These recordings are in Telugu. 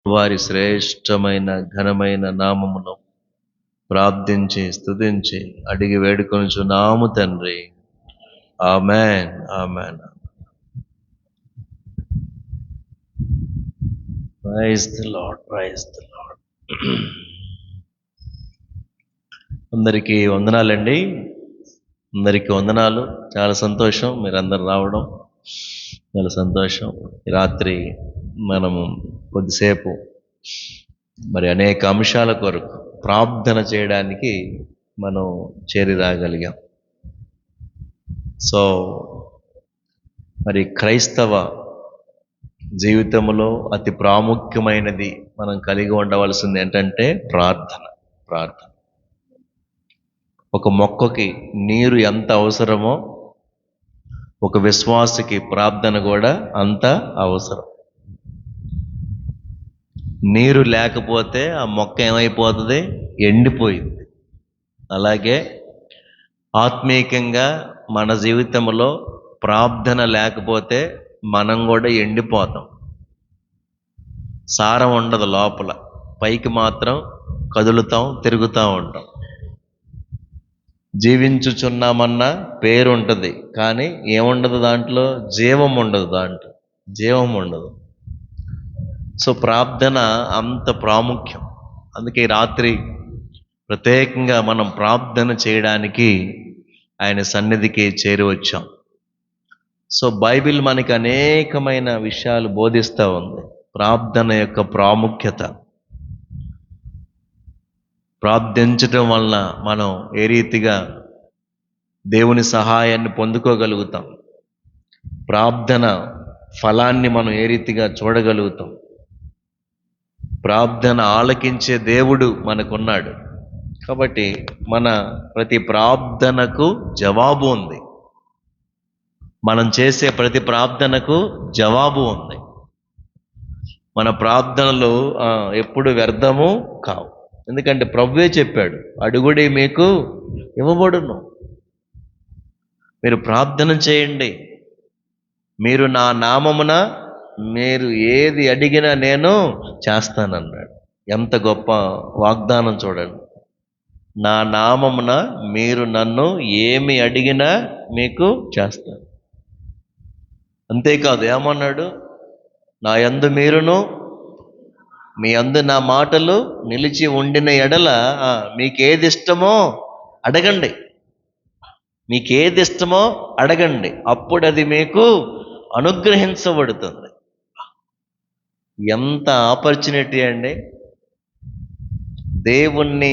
వారి శ్రేష్టమైన ఘనమైన నామమును ప్రార్థించి స్తుతించి అడిగి వేడుకొనుచున్నాము తండ్రి. Amen, amen. Praise the Lord, praise the Lord. అందరికీ వందనాలండి. అందరికీ వందనాలు. చాలా సంతోషం మీరందరూ రావడం, చాలా సంతోషం. రాత్రి మనము కొద్దిసేపు మరి అనేక అంశాల కొరకు ప్రార్థన చేయడానికి మనం చేరి రాగలిగాం. సో మరి క్రైస్తవ జీవితంలో అతి ప్రాముఖ్యమైనది మనం కలిగి ఉండవలసింది ఏంటంటే ప్రార్థన. ప్రార్థన. ఒక మొక్కకి నీరు ఎంత అవసరమో ఒక విశ్వాసికి ప్రార్థన కూడా అంత అవసరం. నీరు లేకపోతే ఆ మొక్క ఏమైపోతుంది? ఎండిపోయింది. అలాగే ఆత్మీయంగా మన జీవితంలో ప్రార్థన లేకపోతే మనం కూడా ఎండిపోతాం. సారం ఉండదు లోపల, పైకి మాత్రం కదులుతాం, తిరుగుతూ ఉంటాం. జీవించుచున్నామన్న పేరు ఉంటుంది, కానీ ఏముండదు దాంట్లో? జీవం ఉండదు. దాంట్లో జీవం ఉండదు. సో ప్రార్థన అంత ప్రాముఖ్యం. అందుకే రాత్రి ప్రత్యేకంగా మనం ప్రార్థన చేయడానికి ఆయన సన్నిధికి చేరి వచ్చాం. సో బైబిల్ మనకి అనేకమైన విషయాలు బోధిస్తూ ఉంది. ప్రార్థన యొక్క ప్రాముఖ్యత, ప్రార్థించటం వలన మనం ఏ రీతిగా దేవుని సహాయాన్ని పొందుకోగలుగుతాం, ప్రార్థన ఫలాన్ని మనం ఏ రీతిగా చూడగలుగుతాం, ప్రార్థన ఆలకించే దేవుడు మనకున్నాడు. కాబట్టి మన ప్రతి ప్రార్థనకు జవాబు ఉంది. మనం చేసే ప్రతి ప్రార్థనకు జవాబు ఉంది. మన ప్రార్థనలు ఎప్పుడు వ్యర్థము కావు. ఎందుకంటే ప్రభువే చెప్పాడు, అడుగుడి మీకు ఇవ్వబడును. మీరు ప్రార్థన చేయండి, మీరు నా నామమున మీరు ఏది అడిగినా నేను చేస్తానన్నాడు. ఎంత గొప్ప వాగ్దానం చూడండి. నా నామమున మీరు నన్ను ఏమి అడిగినా మీకు చేస్తాను. అంతేకాదు, ఏమన్నాడు? నా యందు మీరును మీ అందు నా మాటలు నిలిచి ఉండిన ఎడల మీకేది ఇష్టమో అడగండి, మీకేది ఇష్టమో అడగండి, అప్పుడు అది మీకు అనుగ్రహించబడుతుంది. ఎంత ఆపర్చునిటీ అండి! దేవుణ్ణి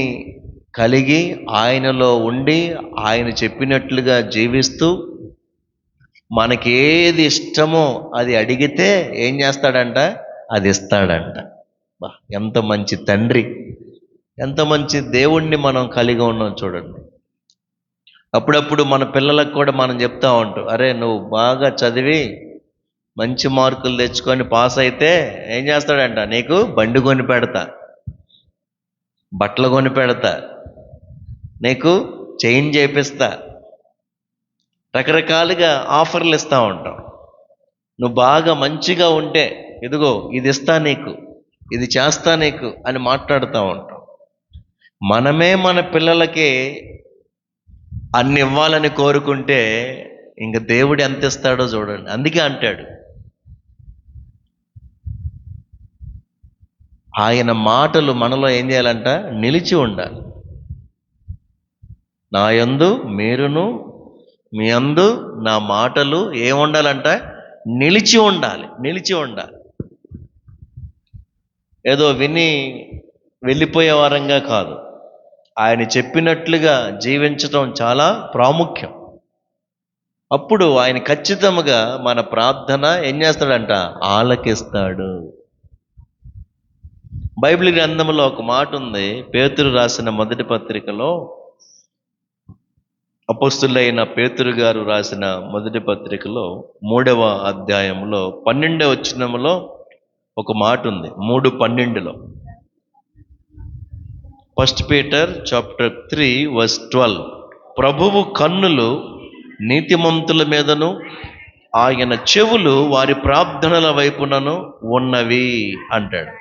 కలిగి ఆయనలో ఉండి ఆయన చెప్పినట్లుగా జీవిస్తూ మనకి ఏది ఇష్టమో అది అడిగితే ఏం చేస్తాడంట? అది ఇస్తాడంట. ఎంత మంచి తండ్రి, ఎంత మంచి దేవుణ్ణి మనం కలిగి ఉన్నాం చూడండి. అప్పుడప్పుడు మన పిల్లలకు కూడా మనం చెప్తా ఉంటాం, అరే నువ్వు బాగా చదివి మంచి మార్కులు తెచ్చుకొని పాస్ అయితే ఏం చేస్తాడంట? నీకు బండి కొని పెడతా, బట్టలు కొని పెడతా, నీకు చైన్ చేపిస్తా, రకరకాలుగా ఆఫర్లు ఇస్తూ ఉంటాం. నువ్వు బాగా మంచిగా ఉంటే ఇదిగో ఇది ఇస్తా నీకు, ఇది చేస్తా నీకు అని మాట్లాడుతూ ఉంటాం. మనమే మన పిల్లలకి అన్ని ఇవ్వాలని కోరుకుంటే ఇంక దేవుడు ఎంత ఇస్తాడో చూడండి. అందుకే అంటాడు, ఆయన మాటలు మనలో ఏం చేయాలంట? నిలిచి ఉండాలి. నా యందు మీరును మీ అందు నా మాటలు ఏముండాలంట? నిలిచి ఉండాలి. నిలిచి ఉండాలి. ఏదో విని వెళ్ళిపోయే వారంగా కాదు, ఆయన చెప్పినట్లుగా జీవించటం చాలా ప్రాముఖ్యం. అప్పుడు ఆయన ఖచ్చితంగా మన ప్రార్థన ఏం చేస్తాడంట? ఆలకిస్తాడు. బైబిల్ గ్రంథంలో ఒక మాట ఉంది, పేతురు రాసిన మొదటి పత్రికలో, అపోస్తులైన పేతురు గారు రాసిన మొదటి పత్రికలో 3వ అధ్యాయంలో 12వ వచనంలో ఒక మాట ఉంది. 3:12 1 పీటర్ చాప్టర్ 3 వర్స్ 12, ప్రభువు కన్నులు నీతిమంతుల మీదను ఆయన చెవులు వారి ప్రార్థనల వైపునను ఉన్నవి అంటాడు.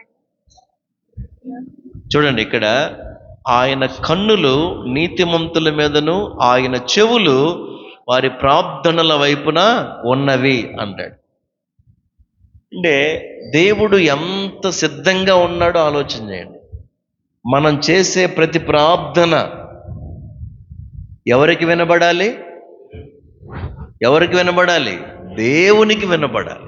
చూడండి ఇక్కడ, ఆయన కన్నులు నీతిమంతుల మీదను ఆయన చెవులు వారి ప్రార్థనల వైపున ఉన్నవి అంటాడు. అంటే దేవుడు ఎంత సిద్ధంగా ఉన్నాడో ఆలోచన చేయండి. మనం చేసే ప్రతి ప్రార్థన ఎవరికి వినబడాలి? ఎవరికి వినబడాలి? దేవునికి వినబడాలి.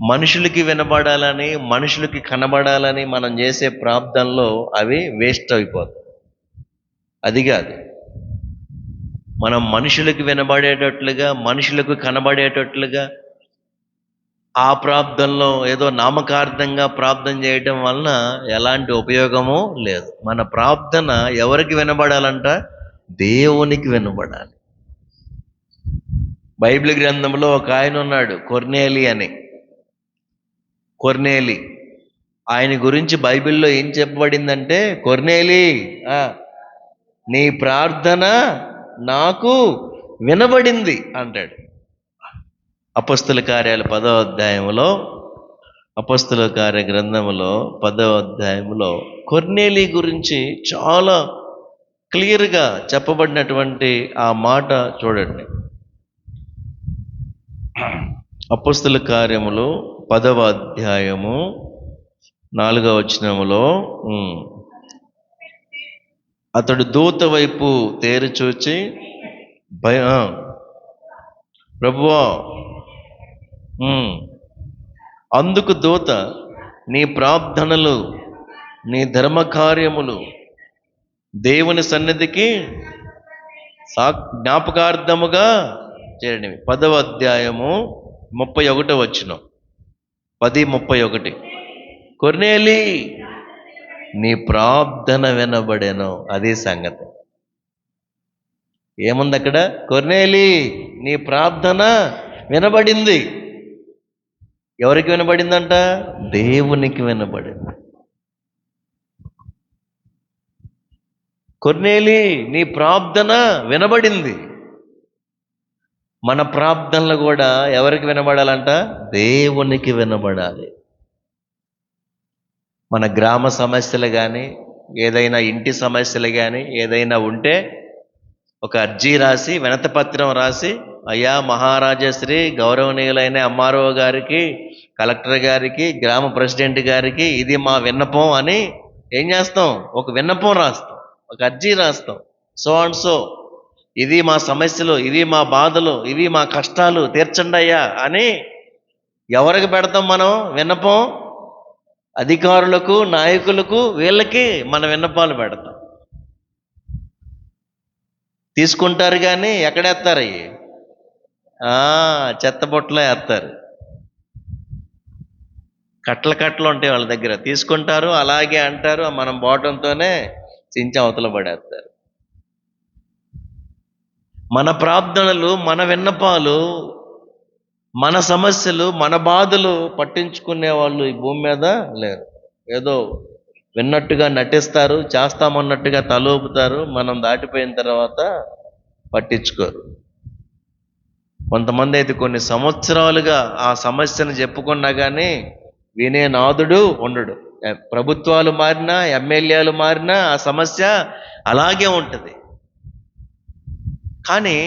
మనుషులకి వినబడాలని, మనుషులకి కనబడాలని మనం చేసే ప్రార్థనలో అవి వేస్ట్ అయిపోతాయి. అది కాదు, మనం మనుషులకి వినబడేటట్లుగా, మనుషులకు కనబడేటట్లుగా ఆ ప్రార్థనలో ఏదో నామకార్థంగా ప్రార్థన చేయటం వలన ఎలాంటి ఉపయోగమూ లేదు. మన ప్రార్థన ఎవరికి వినబడాలంట? దేవునికి వినబడాలి. బైబిల్ గ్రంథంలో ఒక ఆయన ఉన్నాడు, కొర్నేలి అని. కొర్నేలి, ఆయన గురించి బైబిల్లో ఏం చెప్పబడిందంటే, కొర్నేలి, నీ ప్రార్థన నాకు వినబడింది అంటాడు. అపొస్తల కార్యాల 10వ అధ్యాయంలో, అపొస్తల కార్య గ్రంథంలో 10వ అధ్యాయంలో కొర్నేలి గురించి చాలా క్లియర్గా చెప్పబడినటువంటి ఆ మాట చూడండి. అపొస్తల కార్యములు 10వ అధ్యాయము 4వ వచనములో, అతడు దూత వైపు తేరి చూచి, ప్రభువా, అందుకు దూత, నీ ప్రార్థనలు, నీ ధర్మకార్యములు దేవుని సన్నిధికి జ్ఞాపకార్థముగా చేరనివి. 10వ అధ్యాయము 31వ వచనం, 10:31. కొర్నేలి, నీ ప్రార్థన వినబడెను. అదే సంగతి. ఏముంది అక్కడ? కొర్నేలి, నీ ప్రార్థన వినబడింది. ఎవరికి వినబడిందంట? దేవునికి వినబడింది. కొర్నేలి, నీ ప్రార్థన వినబడింది. మన ప్రార్థనలు కూడా ఎవరికి వినబడాలంట? దేవునికి వినబడాలి. మన గ్రామ సమస్యలు కానీ, ఏదైనా ఇంటి సమస్యలు కానీ ఏదైనా ఉంటే ఒక అర్జీ రాసి, వినతిపత్రం రాసి, అయ్యా మహారాజశ్రీ గౌరవనీయులైన ఎంఆర్ఓ గారికి, కలెక్టర్ గారికి, గ్రామ ప్రెసిడెంట్ గారికి ఇది మా విన్నపం అని ఏం చేస్తాం? ఒక విన్నపం రాస్తాం, ఒక అర్జీ రాస్తాం. సో అండ్ సో, ఇది మా సమస్యలు, ఇవి మా బాధలు, ఇవి మా కష్టాలు, తీర్చండి అయ్యా అని ఎవరికి పెడతాం మనం విన్నపం? అధికారులకు, నాయకులకు, వీళ్ళకి మన విన్నపాలు పెడతాం. తీసుకుంటారు కానీ ఎక్కడేస్తారు? అయ్యి చెత్తబొట్టలో వేస్తారు. కట్టలు ఉంటాయి వాళ్ళ దగ్గర. తీసుకుంటారు, అలాగే అంటారు, మనం బాటంతోనే చించి అవతల పడేస్తారు. మన ప్రార్థనలు, మన విన్నపాలు, మన సమస్యలు, మన బాధలు పట్టించుకునే వాళ్ళు ఈ భూమి మీద లేరు. ఏదో విన్నట్టుగా నటిస్తారు, చేస్తామన్నట్టుగా తలూపుతారు, మనం దాటిపోయిన తర్వాత పట్టించుకోరు. కొంతమంది అయితే కొన్ని సంవత్సరాలుగా ఆ సమస్యను చెప్పుకున్నా కానీ వినే నాదుడు ఉండడు. ప్రభుత్వాలు మారినా, ఎమ్మెల్యేలు మారినా ఆ సమస్య అలాగే ఉంటుంది. కానీ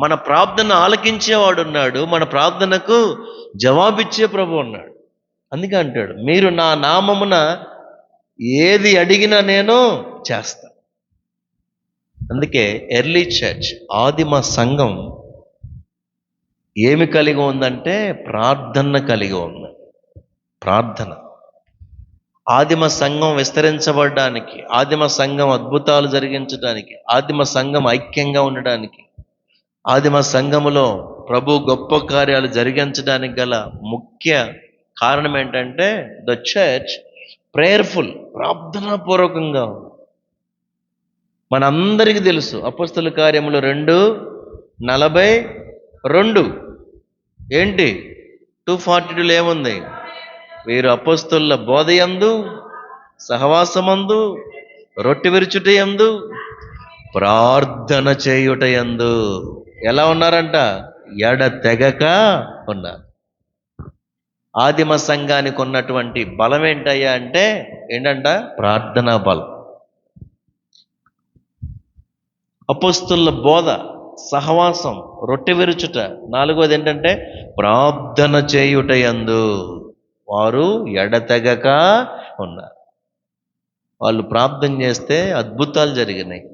మన ప్రార్థన ఆలకించేవాడు ఉన్నాడు, మన ప్రార్థనకు జవాబిచ్చే ప్రభు ఉన్నాడు. అందుకే అంటాడు, మీరు నా నామమున ఏది అడిగినా నేను చేస్తా. అందుకే ఎర్లీ చర్చ్, ఆదిమ సంఘం ఏమి కలిగి ఉందంటే ప్రార్థన కలిగి ఉంది. ప్రార్థన. ఆదిమ సంఘం విస్తరించబడడానికి, ఆదిమ సంఘం అద్భుతాలు జరిగించడానికి, ఆదిమ సంఘం ఐక్యంగా ఉండడానికి, ఆదిమ సంఘములో ప్రభు గొప్ప కార్యాలు జరిగించడానికి గల ముఖ్య కారణం ఏంటంటే ద చర్చ్ ప్రేయర్ఫుల్, ప్రార్థనాపూర్వకంగా. మనందరికీ తెలుసు అపొస్తల కార్యములు 2:42 ఏంటి? 2:42 ఏముంది? వీరు అపొస్తలుల బోధయందు, సహవాసమందు, రొట్టె విరుచుటయందు, ప్రార్థన చేయుటయందు ఎలా ఉన్నారంట? ఎడతెగక ఉన్నారు. ఆదిమ సంఘానికి ఉన్నటువంటి బలం ఏంటయ్యా అంటే ఏంటంట? ప్రార్థనా బలం. అపొస్తలుల బోధ, సహవాసం, రొట్టె విరుచుట. నాలుగోది ఏంటంటే ప్రార్థన చేయుటయందు వారు ఎడతెగక ఉన్నారు. వాళ్ళు ప్రార్థన చేస్తే అద్భుతాలు జరిగినాయి.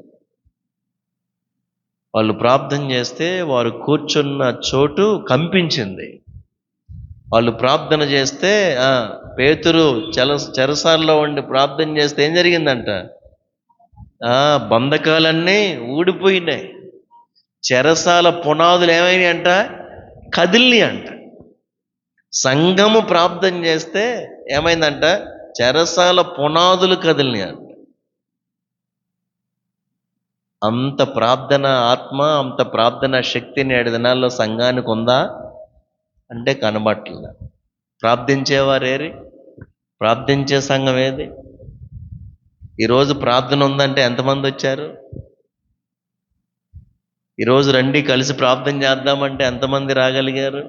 వాళ్ళు ప్రార్థన చేస్తే వారు కూర్చున్న చోటు కంపించింది. వాళ్ళు ప్రార్థన చేస్తే పేతురు చెరసాల్లో ఉండి ప్రార్థన చేస్తే ఏం జరిగిందంట? బంధకాలన్నీ ఊడిపోయినాయి. చెరసాల పునాదులు ఏమైనాయి అంట? కదిలినాయి అంట. సంఘము ప్రార్థన చేస్తే ఏమైందంట? చెరసాల పునాదులు కదిలినాయి అంట. అంత ప్రార్థన ఆత్మ, అంత ప్రార్థన శక్తి నేడు దినాల్లో సంఘానికి ఉందా అంటే కనబట్ల. ప్రార్థించేవారేరి? ప్రార్థించే సంఘం ఏది? ఈరోజు ప్రార్థన ఉందంటే ఎంతమంది వచ్చారు? ఈరోజు రండి కలిసి ప్రార్థన చేద్దామంటే ఎంతమంది రాగలిగారు?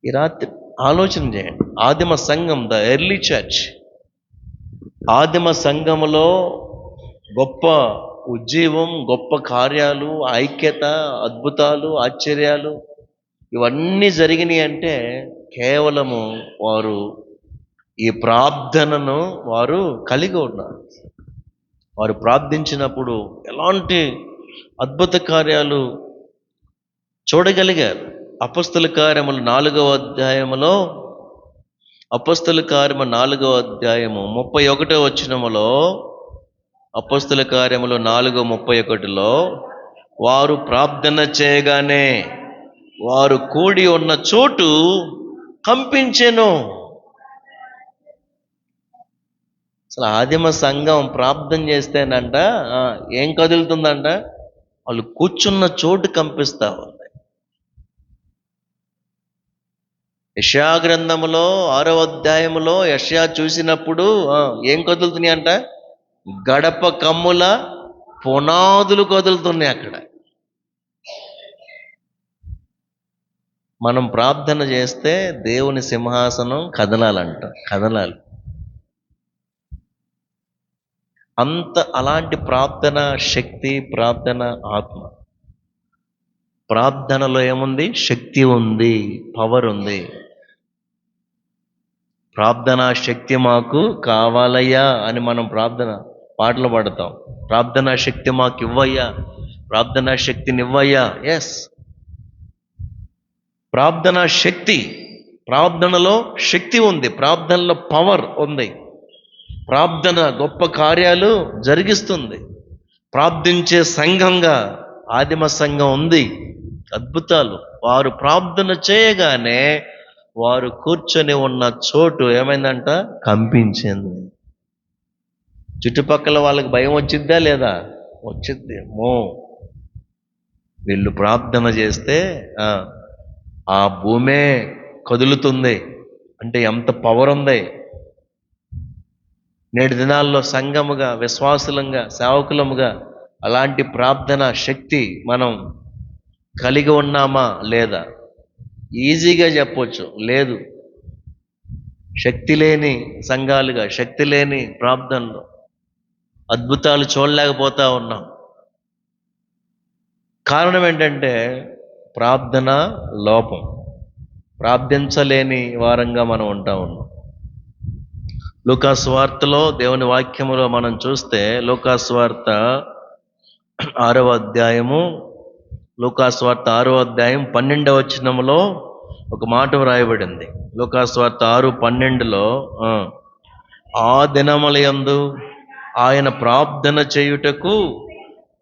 ఈ రాత్రి ఆలోచన చేయండి. ఆదిమ సంఘం, ద ఎర్లీ చర్చ్, ఆదిమ సంఘములో గొప్ప ఉజ్జీవం, గొప్ప కార్యాలు, ఐక్యత, అద్భుతాలు, ఆశ్చర్యాలు ఇవన్నీ జరిగినాయి అంటే కేవలము వారు ఈ ప్రార్థనను వారు కలిగి ఉన్నారు. వారు ప్రార్థించినప్పుడు ఎలాంటి అద్భుత కార్యాలు చూడగలిగారు. అపొస్తల కార్యములు 4వ అధ్యాయములో, అపొస్తల కార్యము 4వ అధ్యాయము 31వ వచనములో, అపొస్తల కార్యములు 4:31లో వారు ప్రార్థన చేయగానే వారు కూడి ఉన్న చోటు కంపించెను. అసలు ఆదిమ సంఘం ప్రార్థన చేస్తేనంట ఏం కదులుతుందంట? వాళ్ళు కూర్చున్న చోటు కంపిస్తా ఉంది. యెషయా గ్రంథములో 6వ అధ్యాయములో యెషయా చూసినప్పుడు ఏం కదులుతున్నాయి అంట? గడప కమ్ముల పునాదులు కదులుతున్నాయి అక్కడ. మనం ప్రార్థన చేస్తే దేవుని సింహాసనం కదలాలంట, కదలాలి. అలాంటి ప్రార్థన శక్తి, ప్రార్థన ఆత్మ. ప్రార్థనలో ఏముంది? శక్తి ఉంది, పవర్ ఉంది. ప్రార్థనా శక్తి మాకు కావాలయ్యా అని మనం ప్రార్థన పాటలు పాడతాం. ప్రార్థనా శక్తి మాకు ఇవ్వయ్యా, ప్రార్థనా శక్తిని ఇవ్వయ్యా. ఎస్, ప్రార్థనా శక్తి, ప్రార్థనలో శక్తి ఉంది, ప్రార్థనలో పవర్ ఉంది. ప్రార్థన గొప్ప కార్యాలు జరిగిస్తుంది. ప్రార్థించే సంఘంగా ఆదిమ సంఘం ఉంది. అద్భుతాలు. వారు ప్రార్థన చేయగానే వారు కూర్చొని ఉన్న చోటు ఏమైందంట? కంపించింది. చుట్టుపక్కల వాళ్ళకి భయం వచ్చిద్దా లేదా? వచ్చిద్ది. వీళ్ళు ప్రార్థన చేస్తే ఆ భూమే కదులుతుంది అంటే ఎంత పవర్ ఉంది. నేటి దినాల్లో సంఘముగా, విశ్వాసులంగా, సేవకులముగా అలాంటి ప్రార్థన శక్తి మనం కలిగి ఉన్నామా లేదా? ఈజీగా చెప్పొచ్చు, లేదు. శక్తి లేని సంఘాలుగా, శక్తి లేని ప్రార్థనలు, అద్భుతాలు చూడలేకపోతా ఉన్నాం. కారణం ఏంటంటే ప్రార్థన లోపం. ప్రార్థించలేని వారంగా మనం ఉంటా ఉన్నాం. లూకా సువార్తలో, దేవుని వాక్యములో మనం చూస్తే లూకా సువార్త 6వ అధ్యాయము, లూకా సువార్త 6వ అధ్యాయం 12వ వచనములో ఒక మాట వ్రాయబడింది. లూకా సువార్త 6:12లో ఆ దినములయందు ఆయన ప్రార్థన చేయుటకు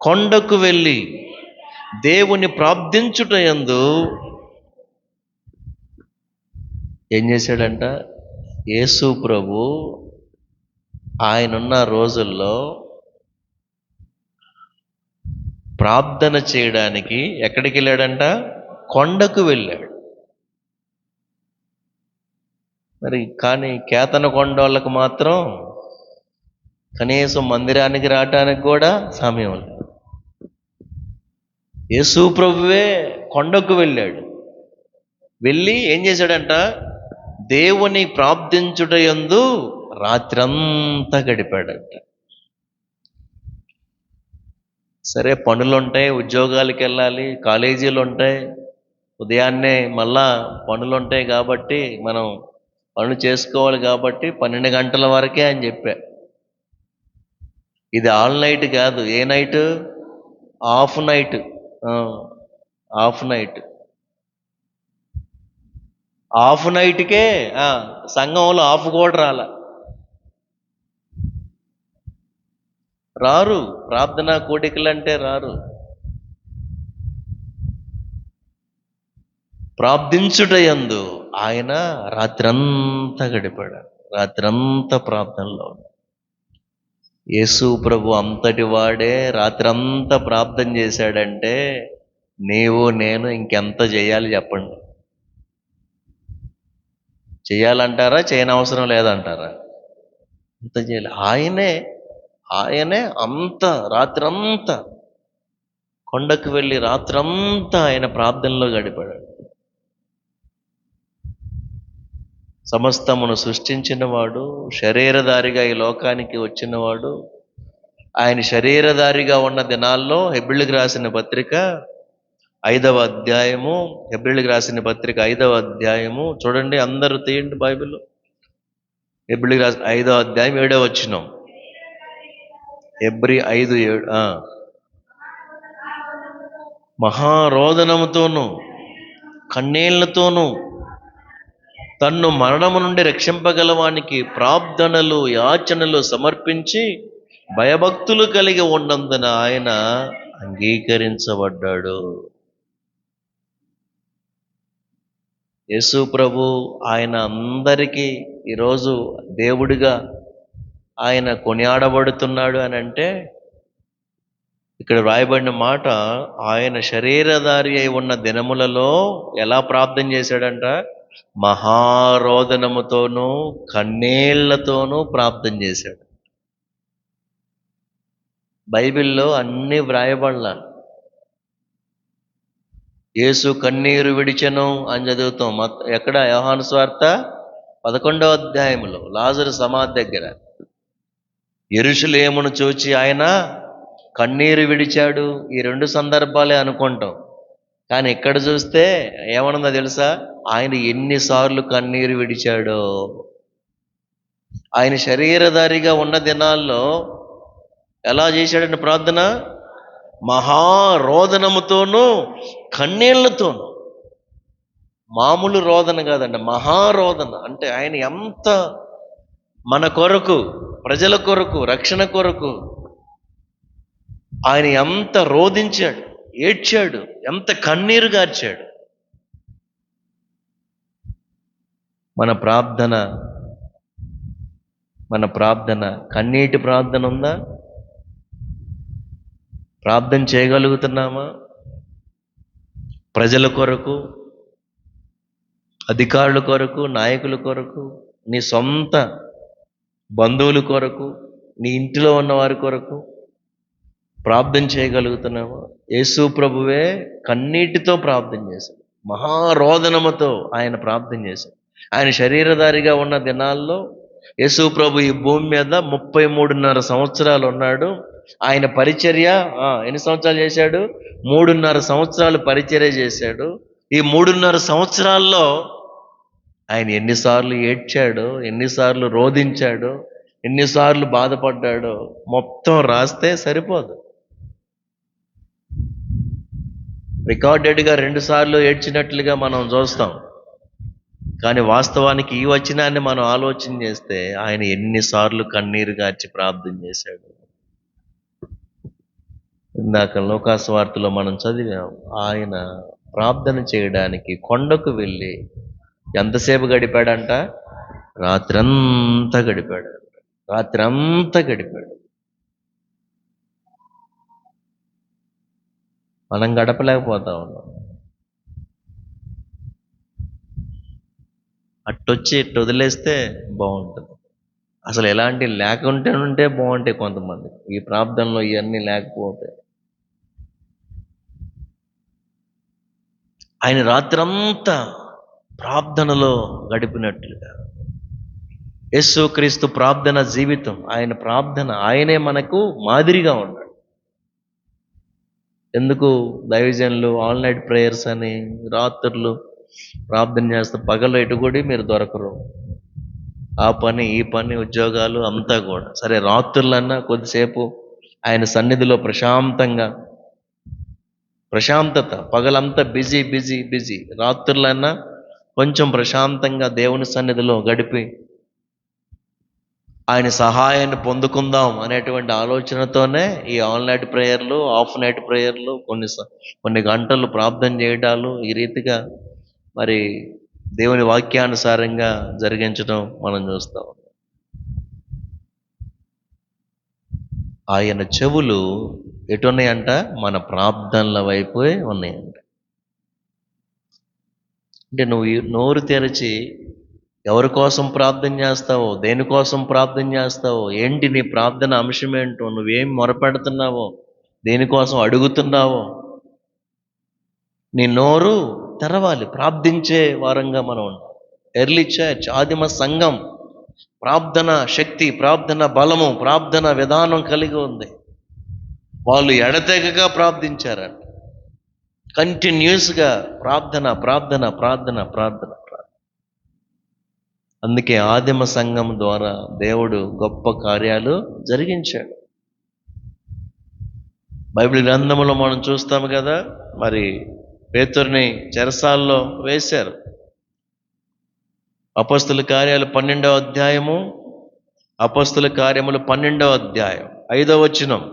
కొండకు వెళ్ళి దేవుని ప్రార్థించుటయందు ఏం చేశాడంట? యేసు ప్రభు ఆయనున్న రోజుల్లో ప్రార్థన చేయడానికి ఎక్కడికి వెళ్ళాడంట? కొండకు వెళ్ళాడు. మరి కానీ కేతన కొండోళ్ళకు మాత్రం కనీసం మందిరానికి రావటానికి కూడా సమయం లేదు. యేసు ప్రభువే కొండకు వెళ్ళాడు. వెళ్ళి ఏం చేశాడంట, దేవుని ప్రార్థించుట యందు రాత్రంతా గడిపాడంట. సరే, పనులుంటాయి, ఉద్యోగాలకు వెళ్ళాలి, కాలేజీలు ఉంటాయి, ఉదయాన్నే మళ్ళా పనులు ఉంటాయి కాబట్టి మనం పనులు చేసుకోవాలి కాబట్టి 12 గంటల వరకే అని చెప్పా. ఇది ఆల్ నైట్ కాదు. ఏ night? Half night. Half night. Half నైట్కే సంఘంలో హాఫ్ కూడా రారు. ప్రార్థనా కోడికలంటే రారు. ప్రార్థించుట యందు ఆయన రాత్రంతా గడిపాడు. రాత్రంతా ప్రార్థనలో ఉన్నాడు. యేసు ప్రభు అంతటి వాడే రాత్రంతా ప్రార్థన చేశాడంటే నీవు నేను ఇంకెంత చేయాలి చెప్పండి? చేయాలంటారా, చేయనవసరం లేదంటారా? అంత చేయాలి. ఆయనే అంత రాత్రంతా కొండకు వెళ్ళి రాత్రంతా ఆయన ప్రార్థనలో గడిపాడు. సమస్తమును సృష్టించినవాడు, శరీరధారిగా ఈ లోకానికి వచ్చినవాడు, ఆయన శరీరధారిగా ఉన్న దినాల్లో హెబ్రీయులకు రాసిన పత్రిక 5వ అధ్యాయము, హెబ్రీయులకు రాసిన పత్రిక 5వ అధ్యాయము చూడండి, అందరూ తీయండి బైబిల్. హెబ్రీయులకు రాసిన 5వ అధ్యాయం 7వ వచనం. హెబ్రీ 5:7. మహారోదనముతోనూ కన్నీళ్లతోనూ తన్ను మరణము నుండి రక్షింపగలవానికి ప్రార్థనలు యాచనలు సమర్పించి భయభక్తులు కలిగి ఉన్నందున ఆయన అంగీకరించబడ్డాడు. యేసు ప్రభు ఆయన అందరికీ ఈరోజు దేవుడిగా ఆయన కొనియాడబడుతున్నాడు అని అంటే ఇక్కడ వ్రాయబడిన మాట, ఆయన శరీరధారి అయి ఉన్న దినములలో ఎలా ప్రార్థన చేశాడంట? మహారోదనముతోనూ కన్నీళ్లతోనూ ప్రార్థన చేశాడు. బైబిల్లో అన్నీ వ్రాయబడలా. యేసు కన్నీరు విడిచెను అని చదువుతాం. ఎక్కడ? యోహాను సువార్త 11వ అధ్యాయంలో లాజరు సమాధి దగ్గర యెరూషలేమును చూచి ఆయన కన్నీరు విడిచాడు. ఈ 2 సందర్భాలే అనుకుంటాం. కానీ ఇక్కడ చూస్తే ఏమనుందో తెలుసా? ఆయన ఎన్నిసార్లు కన్నీరు విడిచాడో. ఆయన శరీరధారిగా ఉన్న దినాల్లో ఎలా చేశాడంటే ప్రార్థన? మహారోదనముతోనూ కన్నీళ్లతోనూ. మామూలు రోదన కాదండి, మహారోదన. అంటే ఆయన ఎంత మన కొరకు, ప్రజల కొరకు, రక్షణ కొరకు ఆయన ఎంత రోదించాడు, ఏడ్చాడు, ఎంత కన్నీరు గార్చాడు. మన ప్రార్థన కన్నీటి ప్రార్థన ఉందా? ప్రార్థన చేయగలుగుతున్నామా? ప్రజల కొరకు, అధికారుల కొరకు, నాయకుల కొరకు, నీ సొంత బంధువుల కొరకు, నీ ఇంటిలో ఉన్న వారి కొరకు ప్రార్థన చేయగలుగుతున్నామా? యేసు ప్రభువే కన్నీటితో ప్రార్థన చేశాడు. మహారోదనముతో ఆయన ప్రార్థన చేశాడు. ఆయన శరీరధారిగా ఉన్న దినాల్లో యేసు ప్రభు ఈ భూమి మీద 33.5 సంవత్సరాలు ఉన్నాడు. ఆయన పరిచర్య ఎన్ని సంవత్సరాలు చేశాడు? 3.5 సంవత్సరాలు పరిచర్య చేశాడు. ఈ 3.5 సంవత్సరాల్లో ఆయన ఎన్నిసార్లు ఏడ్చాడో, ఎన్నిసార్లు రోదించాడో, ఎన్నిసార్లు బాధపడ్డాడో మొత్తం రాస్తే సరిపోదు. రికార్డెడ్గా 2 సార్లు ఏడ్చినట్లుగా మనం చూస్తాం. కానీ వాస్తవానికి ఈ వచనాన్ని మనం ఆలోచన చేస్తే ఆయన ఎన్నిసార్లు కన్నీరు గార్చి ప్రార్థన చేశాడు. ఇందాక లూకాసు వార్తలో మనం చదివాం, ఆయన ప్రార్థన చేయడానికి కొండకు వెళ్ళి ఎంతసేపు గడిపాడంట? రాత్రంతా గడిపాడు. మనం గడపలేకపోతా ఉన్నాం. అట్టొచ్చి ఇట్టు వదిలేస్తే బాగుంటుంది. అసలు ఎలాంటి ఉంటే బాగుంటాయి కొంతమంది. ఈ ప్రార్థనలో ఇవన్నీ లేకపోతే. ఆయన రాత్రంతా ప్రార్థనలో గడిపినట్లుగా. యేసుక్రీస్తు ప్రార్థన జీవితం, ఆయన ప్రార్థన, ఆయనే మనకు మాదిరిగా ఉన్నాడు. ఎందుకు దైవజనులు ఆల్ నైట్ ప్రేయర్స్ అని రాత్రులు ప్రార్థన చేస్తే పగలు ఎటు కూడా మీరు దొరకరు. ఆ పని ఈ పని ఉద్యోగాలు అంతా కూడా సరే, రాత్రులన్నా కొద్దిసేపు ఆయన సన్నిధిలో ప్రశాంతత, పగలంతా బిజీ బిజీ బిజీ, రాత్రులన్నా కొంచెం ప్రశాంతంగా దేవుని సన్నిధిలో గడిపి ఆయన సహాయాన్ని పొందుకుందాం అనేటువంటి ఆలోచనతోనే ఈ ఆల్ నైట్ ప్రేయర్లు, ఆఫ్ నైట్ ప్రేయర్లు, కొన్ని గంటలు ప్రార్థన చేయడాలు, ఈ రీతిగా మరి దేవుని వాక్యానుసారంగా జరిగించడం మనం చూస్తాం. ఆయన చెవులు ఎటున్నాయంట? మన ప్రార్థనల వైపే ఉన్నాయంట. అంటే నువ్వు నోరు తెరిచి ఎవరి కోసం ప్రార్థన చేస్తావో, దేనికోసం ప్రార్థన చేస్తావో, ఏంటి నీ ప్రార్థన అంశం ఏంటో, నువ్వేం మొరపెడుతున్నావో, దేనికోసం అడుగుతున్నావో, నీ నోరు తెరవాలి. ప్రార్థించే వారంగా మనం ఉంటాం. ఎర్లీ చర్చ్, ఆదిమ సంఘం ప్రార్థన శక్తి, ప్రార్థన బలము, ప్రార్థన విధానం కలిగి ఉంది. వాళ్ళు ఎడతెగగా ప్రార్థించారంట. కంటిన్యూస్గా ప్రార్థన ప్రార్థన ప్రార్థన ప్రార్థన. అందుకే ఆదిమ సంఘం ద్వారా దేవుడు గొప్ప కార్యాలు జరిగించాడు. బైబిల్ గ్రంథంలో మనం చూస్తాము కదా, మరి పేతురుని చెరసాల్లో వేశారు. అపొస్తలుల కార్యాలు 12వ అధ్యాయము, అపొస్తలుల కార్యములు 12వ అధ్యాయం 5వ వచనం.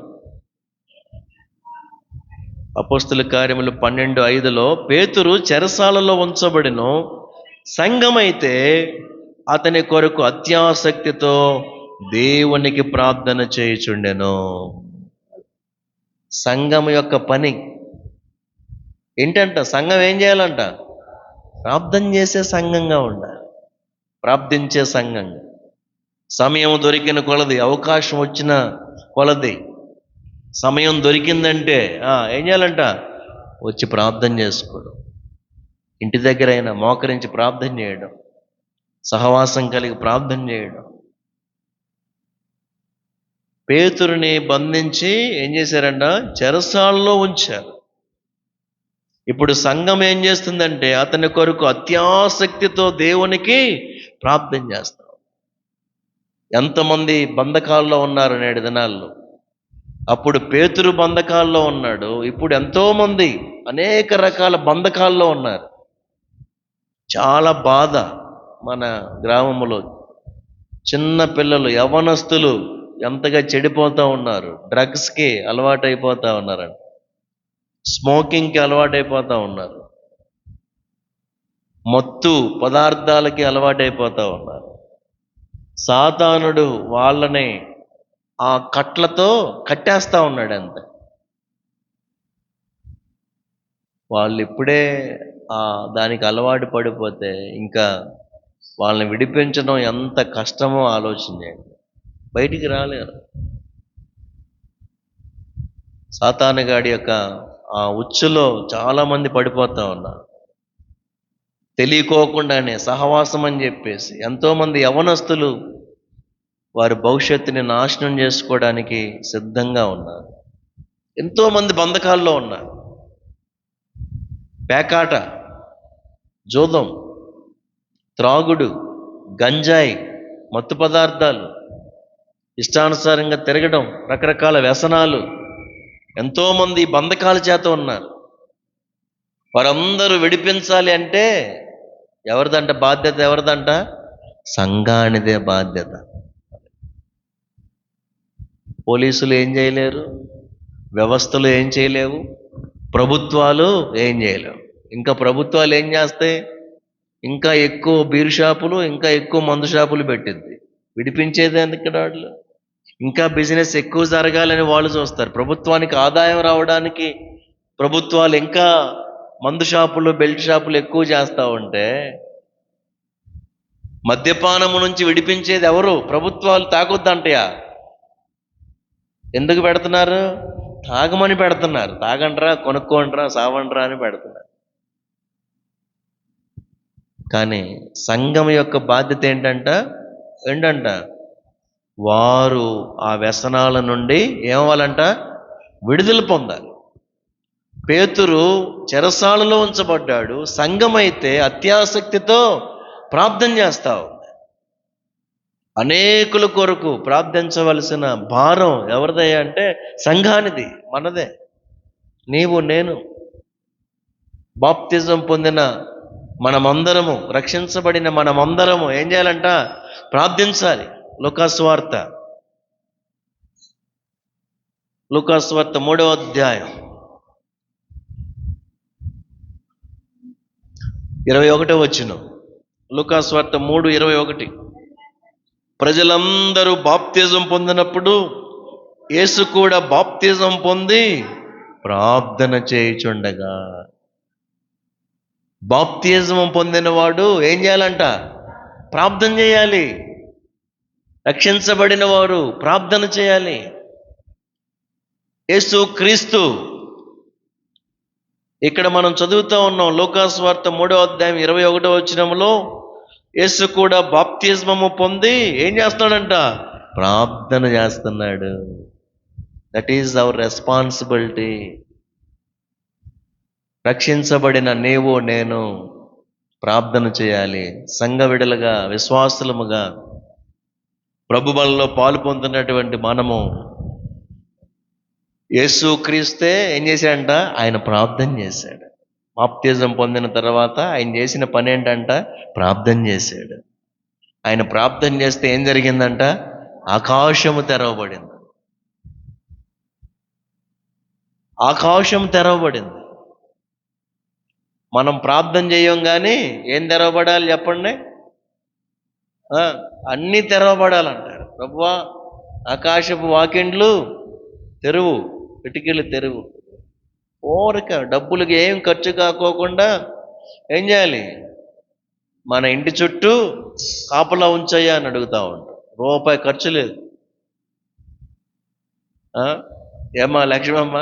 అపొస్తలుల కార్యములు 12:5లో పేతురు చెరసాలలో ఉంచబడిను, సంఘమైతే అతని కొరకు అత్యాసక్తితో దేవునికి ప్రార్థన చేయుచుండెను. సంఘం యొక్క పని ఏంటంట? సంఘం ఏం చేయాలంట? ప్రార్థన చేసే సంఘంగా ఉండాలి, ప్రార్థించే సంఘంగా. సమయం దొరికిన కొలది, అవకాశం వచ్చిన కొలది, సమయం దొరికిందంటే ఏం చేయాలంట? వచ్చి ప్రార్థన చేసుకోవడం, ఇంటి దగ్గర అయినా మోకరించి ప్రార్థన చేయడం, సహవాసం కలిగి ప్రార్థన చేయడం. పేతురుని బంధించి ఏం చేశారంట? చెరసాలలో ఉంచారు. ఇప్పుడు సంఘం ఏం చేస్తుందంటే అతని కొరకు అత్యాసక్తితో దేవునికి ప్రార్థన చేస్తాం. ఎంతమంది బంధకాల్లో ఉన్నారు నేటి దినాల్లో? అప్పుడు పేతురు బంధకాల్లో ఉన్నాడు, ఇప్పుడు ఎంతోమంది అనేక రకాల బంధకాల్లో ఉన్నారు. చాలా బాధ. మన గ్రామంలో చిన్న పిల్లలు, యవ్వనస్తులు ఎంతగా చెడిపోతూ ఉన్నారు. డ్రగ్స్కి అలవాటైపోతూ ఉన్నారంట, స్మోకింగ్కి అలవాటైపోతూ ఉన్నారు, మత్తు పదార్థాలకి అలవాటైపోతూ ఉన్నారు. సాతానుడు వాళ్ళని ఆ కట్లతో కట్టేస్తూ ఉన్నాడు. అంత వాళ్ళు ఇప్పుడే దానికి అలవాటు పడిపోతే ఇంకా వాళ్ళని విడిపించడం ఎంత కష్టమో ఆలోచన చేయండి. బయటికి రాలేరు. సాతానుగాడి యొక్క ఆ ఉచ్చులో చాలామంది పడిపోతూ ఉన్నారు. తెలియకోకుండానే సహవాసం అని చెప్పేసి ఎంతోమంది యవ్వనస్తులు వారి భవిష్యత్తుని నాశనం చేసుకోవడానికి సిద్ధంగా ఉన్నారు. ఎంతోమంది బంధకాల్లో ఉన్నారు. పేకాట, జూదం, త్రాగుడు, గంజాయి, మత్తు పదార్థాలు, ఇష్టానుసారంగా తిరగడం, రకరకాల వ్యసనాలు, ఎంతోమంది బంధకాల చేత ఉన్నారు. వారందరూ విడిపించాలి అంటే ఎవరిదంట బాధ్యత? ఎవరిదంట? సంఘానిదే బాధ్యత. పోలీసులు ఏం చేయలేరు, వ్యవస్థలు ఏం చేయలేవు, ప్రభుత్వాలు ఏం చేయలేవు. ఇంకా ప్రభుత్వాలు ఏం చేస్తాయి? ఇంకా ఎక్కువ బీర్ షాపులు, ఇంకా ఎక్కువ మందు షాపులు పెట్టింది. విడిపించేది ఎందుకు? వాళ్ళు ఇంకా బిజినెస్ ఎక్కువ జరగాలని వాళ్ళు చూస్తారు. ప్రభుత్వానికి ఆదాయం రావడానికి ప్రభుత్వాలు ఇంకా మందు షాపులు, బెల్ట్ షాపులు ఎక్కువ చేస్తూ ఉంటే మద్యపానము నుంచి విడిపించేది ఎవరు? ప్రభుత్వాలు. తాగొద్దంటయా? ఎందుకు పెడుతున్నారు? తాగమని పెడుతున్నారు. తాగండ్రా, కొనుక్కోండ్రా, సావండ్రా అని పెడుతున్నారు. కానీ సంఘం యొక్క బాధ్యత ఏంటంట వారు ఆ వ్యసనాల నుండి ఏమవ్వాలంట? విడుదల పొందాలి. పేతురు చెరసాలలో ఉంచబడ్డాడు, సంఘమైతే అత్యాసక్తితో ప్రార్థన చేస్తావు. అనేకుల కొరకు ప్రార్థించవలసిన భారం ఎవరిదయ్యా అంటే సంఘానిది, మనదే. నీవు నేను బాప్తిజం పొందిన మనమందరము, రక్షించబడిన మనమందరము ఏం చేయాలంట? ప్రార్థించాలి. లూకాసు వార్త 3వ అధ్యాయం 21వ వచనం. లూకాసు వార్త 3:21. ప్రజలందరూ బాప్తిజం పొందినప్పుడు యేసు కూడా బాప్తిజం పొంది ప్రార్థన చేయుచుండగా. బాప్తిజం పొందినవాడు ఏం చేయాలంట? ప్రార్థన చేయాలి. రక్షించబడిన వారు ప్రార్థన చేయాలి. యేసు క్రీస్తు ఇక్కడ మనం చదువుతూ ఉన్నాం, లూకాసు వార్త 3వ అధ్యాయం 21వ వచనంలో యేసు కూడా బాప్తిజమము పొంది ఏం చేస్తున్నాడంట? ప్రార్థన చేస్తున్నాడు. That is our responsibility. రక్షించబడిన నీవు నేను ప్రార్థన చేయాలి. సంఘ విడలుగా, విశ్వాసులముగా, ప్రభు బలలో పాలు పొందుతున్నటువంటి మనము యేసు క్రీస్తే ఏం చేశాడంట? ఆయన ప్రార్థన చేశాడు. బాప్తిజం పొందిన తర్వాత ఆయన చేసిన పని ఏంటంట? ప్రార్థన చేశాడు. ఆయన ప్రార్థన చేస్తే ఏం జరిగిందంట? ఆకాశము తెరవబడింది. ఆకాశం తెరవబడింది. మనం ప్రార్థన చేయం కానీ ఏం తెరవబడాలి చెప్పండి? అన్నీ తెరవబడాలంటారు. ప్రభువా ఆకాశపు వాకిండ్లు తెరువు, కిటికీలు తెరువు. ఓరక డబ్బులకి ఏం ఖర్చు కాకోకుండా ఏం చేయాలి? మన ఇంటి చుట్టూ కాపలా ఉంచయ్యా అని అడుగుతా ఉంటాం. రూపాయి ఖర్చు లేదు. ఏమా లక్ష్మమ్మ,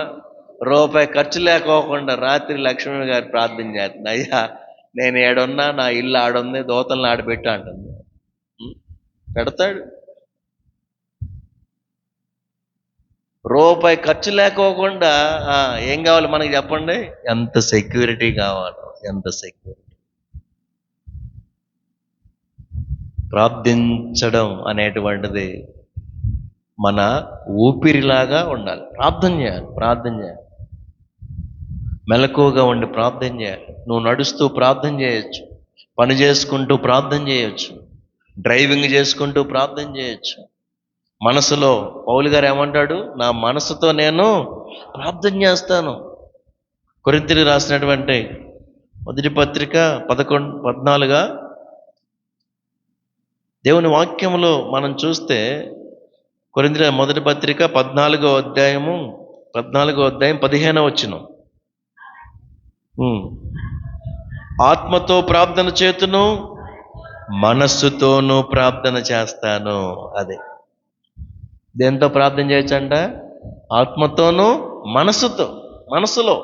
రూపాయి ఖర్చు లేకోకుండా రాత్రి లక్ష్మణ్ గారు ప్రార్థన చేస్తుంది. అయ్యా నేను ఏడున్నా, నా ఇల్లు ఆడుంది, దోతలను ఆడబెట్టా అంటుంది. పెడతాడు. రూపాయి ఖర్చు లేకోకుండా ఏం కావాలి మనకి చెప్పండి? ఎంత సెక్యూరిటీ కావాలో, ఎంత సెక్యూరిటీ. ప్రార్థించడం అనేటువంటిది మన ఊపిరిలాగా ఉండాలి. ప్రార్థన చేయాలి. మెలకువగా ఉండి ప్రార్థన చేయాలి. నువ్వు నడుస్తూ ప్రార్థన చేయొచ్చు, పని చేసుకుంటూ ప్రార్థన చేయొచ్చు, డ్రైవింగ్ చేసుకుంటూ ప్రార్థన చేయొచ్చు. మనసులో పౌలు గారు ఏమంటాడు? నా మనసుతో నేను ప్రార్థన చేస్తాను. కొరింథీయులకు రాసినటువంటి మొదటి పత్రిక 11:14 దేవుని వాక్యములో మనం చూస్తే, కొరింథీయుల మొదటి పత్రిక 14వ అధ్యాయం 15వ వచనం. ఆత్మతో ప్రార్థన చేతును, మనస్సుతోనూ ప్రార్థన చేస్తాను. అదే దేంతో ప్రార్థన చేయొచ్చంట? ఆత్మతోనూ మనసులో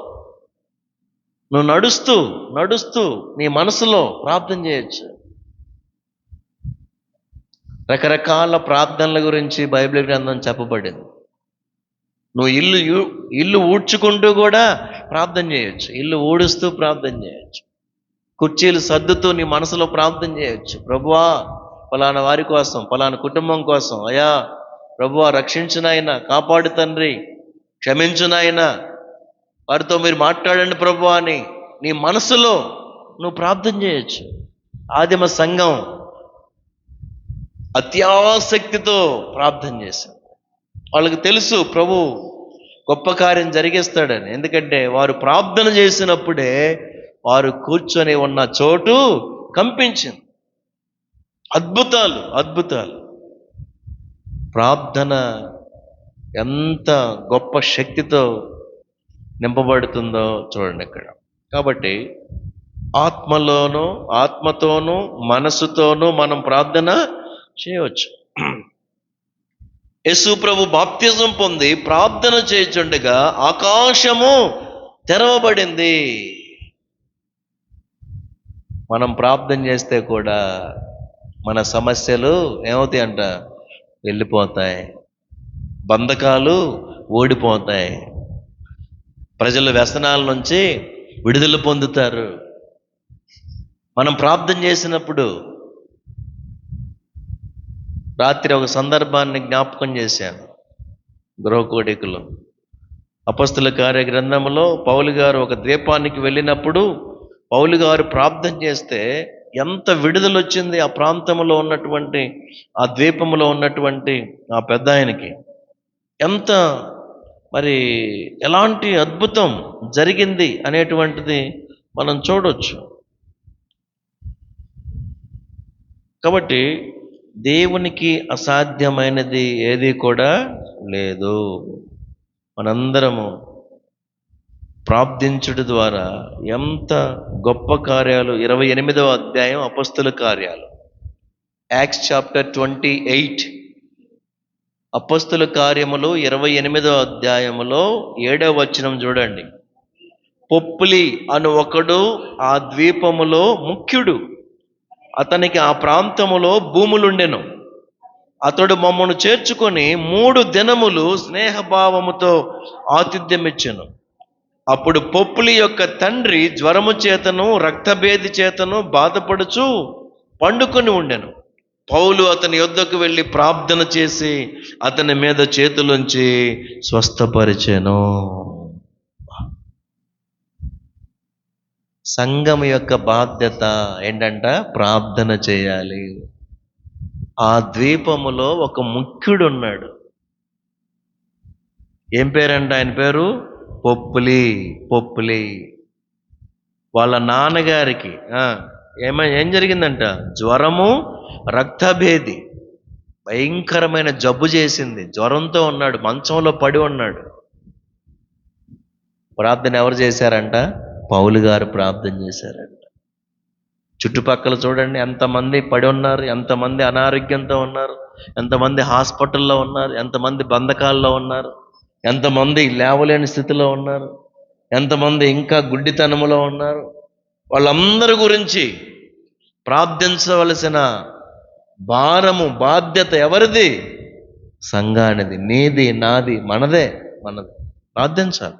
నువ్వు నడుస్తూ నీ మనసులో ప్రార్థన చేయొచ్చు. రకరకాల ప్రార్థనల గురించి బైబిల్ గ్రంథం చెప్పబడింది. నువ్వు ఇల్లు ఊడ్చుకుంటూ కూడా ప్రార్థన చేయొచ్చు. ఇల్లు ఊడుస్తూ ప్రార్థన చేయొచ్చు. కుర్చీలు సర్దుతూ నీ మనసులో ప్రార్థన చేయొచ్చు. ప్రభువా పలానా వారి కోసం, పలానా కుటుంబం కోసం, అయ్యా ప్రభువా రక్షించునాయన, కాపాడు తండ్రి, క్షమించునాయన, వారితో మీరు మాట్లాడండి ప్రభువా అని నీ మనసులో నువ్వు ప్రార్థన చేయొచ్చు. ఆదిమ సంఘం అత్యాసక్తితో ప్రార్థన చేశారు. వాళ్ళకి తెలుసు ప్రభు గొప్ప కార్యం జరిగిస్తాడని. ఎందుకంటే వారు ప్రార్థన చేసినప్పుడే వారు కూర్చొని ఉన్న చోటు కంపించింది. అద్భుతాలు. ప్రార్థన ఎంత గొప్ప శక్తితో నింపబడుతుందో చూడండి ఇక్కడ. కాబట్టి ఆత్మతోనూ మనసుతోనూ మనం ప్రార్థన చేయవచ్చు. యేసు ప్రభు బాప్తిజం పొంది ప్రార్థన చేయుచుండగా ఆకాశము తెరవబడింది. మనం ప్రార్థన చేస్తే కూడా మన సమస్యలు ఏమవుతాయి అంట? వెళ్ళిపోతాయి. బంధకాలు ఓడిపోతాయి. ప్రజలు వ్యసనాల నుంచి విడుదల పొందుతారు. మనం ప్రార్థన చేసినప్పుడు రాత్రి ఒక సందర్భాన్ని జ్ఞాపకం చేశాను. గృహకోడికలో అపొస్తల కార్య గ్రంథంలో పౌలు గారు ఒక ద్వీపానికి వెళ్ళినప్పుడు పౌలు గారు ప్రార్థన చేస్తే ఎంత విడుదల వచ్చింది ఆ ప్రాంతంలో ఉన్నటువంటి, ఆ ద్వీపంలో ఉన్నటువంటి ఆ పెద్ద ఆయనకి. ఎంత మరి ఎలాంటి అద్భుతం జరిగింది అనేటువంటిది మనం చూడొచ్చు. కాబట్టి దేవునికి అసాధ్యమైనది ఏది కూడా లేదు. మనందరము ప్రార్థించుట ద్వారా ఎంత గొప్ప కార్యాలు. 28వ అధ్యాయం అపొస్తల కార్యాలు, యాక్ట్స్ చాప్టర్ 28, అపొస్తల కార్యములు 28వ అధ్యాయములో 7వ వచనం చూడండి. పొప్లి అను ఒకడు ఆ ద్వీపములో ముఖ్యుడు, అతనికి ఆ ప్రాంతములో భూములుండెను. అతడు మమ్మను చేర్చుకొని 3 దినములు స్నేహభావముతో ఆతిథ్యమిచ్చెను. అప్పుడు పొప్లి యొక్క తండ్రి జ్వరము చేతను రక్తభేది చేతను బాధపడుచు పండుకొని ఉండెను. పౌలు అతని యొద్దకు వెళ్ళి ప్రార్థన చేసి అతని మీద చేతులుంచి స్వస్థపరిచెను. సంఘం యొక్క బాధ్యత ఏంటంట? ప్రార్థన చేయాలి. ఆ ద్వీపములో ఒక ముఖ్యుడు ఉన్నాడు. ఏం పేరంట ఆయన పేరు? పొప్లి. వాళ్ళ నాన్నగారికి ఏం జరిగిందంట? జ్వరము, రక్తభేది, భయంకరమైన జబ్బు చేసింది. జ్వరంతో ఉన్నాడు, మంచంలో పడి ఉన్నాడు. ప్రార్థన ఎవరు చేశారంట? పౌలు గారు ప్రార్థన చేశారంట. చుట్టుపక్కల చూడండి ఎంతమంది పడి ఉన్నారు, ఎంతమంది అనారోగ్యంతో ఉన్నారు, ఎంతమంది హాస్పిటల్లో ఉన్నారు, ఎంతమంది బంధకాల్లో ఉన్నారు, ఎంతమంది లేవలేని స్థితిలో ఉన్నారు, ఎంతమంది ఇంకా గుడ్డితనములో ఉన్నారు. వాళ్ళందరి గురించి ప్రార్థించవలసిన భారము, బాధ్యత ఎవరిది? సంఘానిది. నీది, నాది, మనది. ప్రార్థించాలి.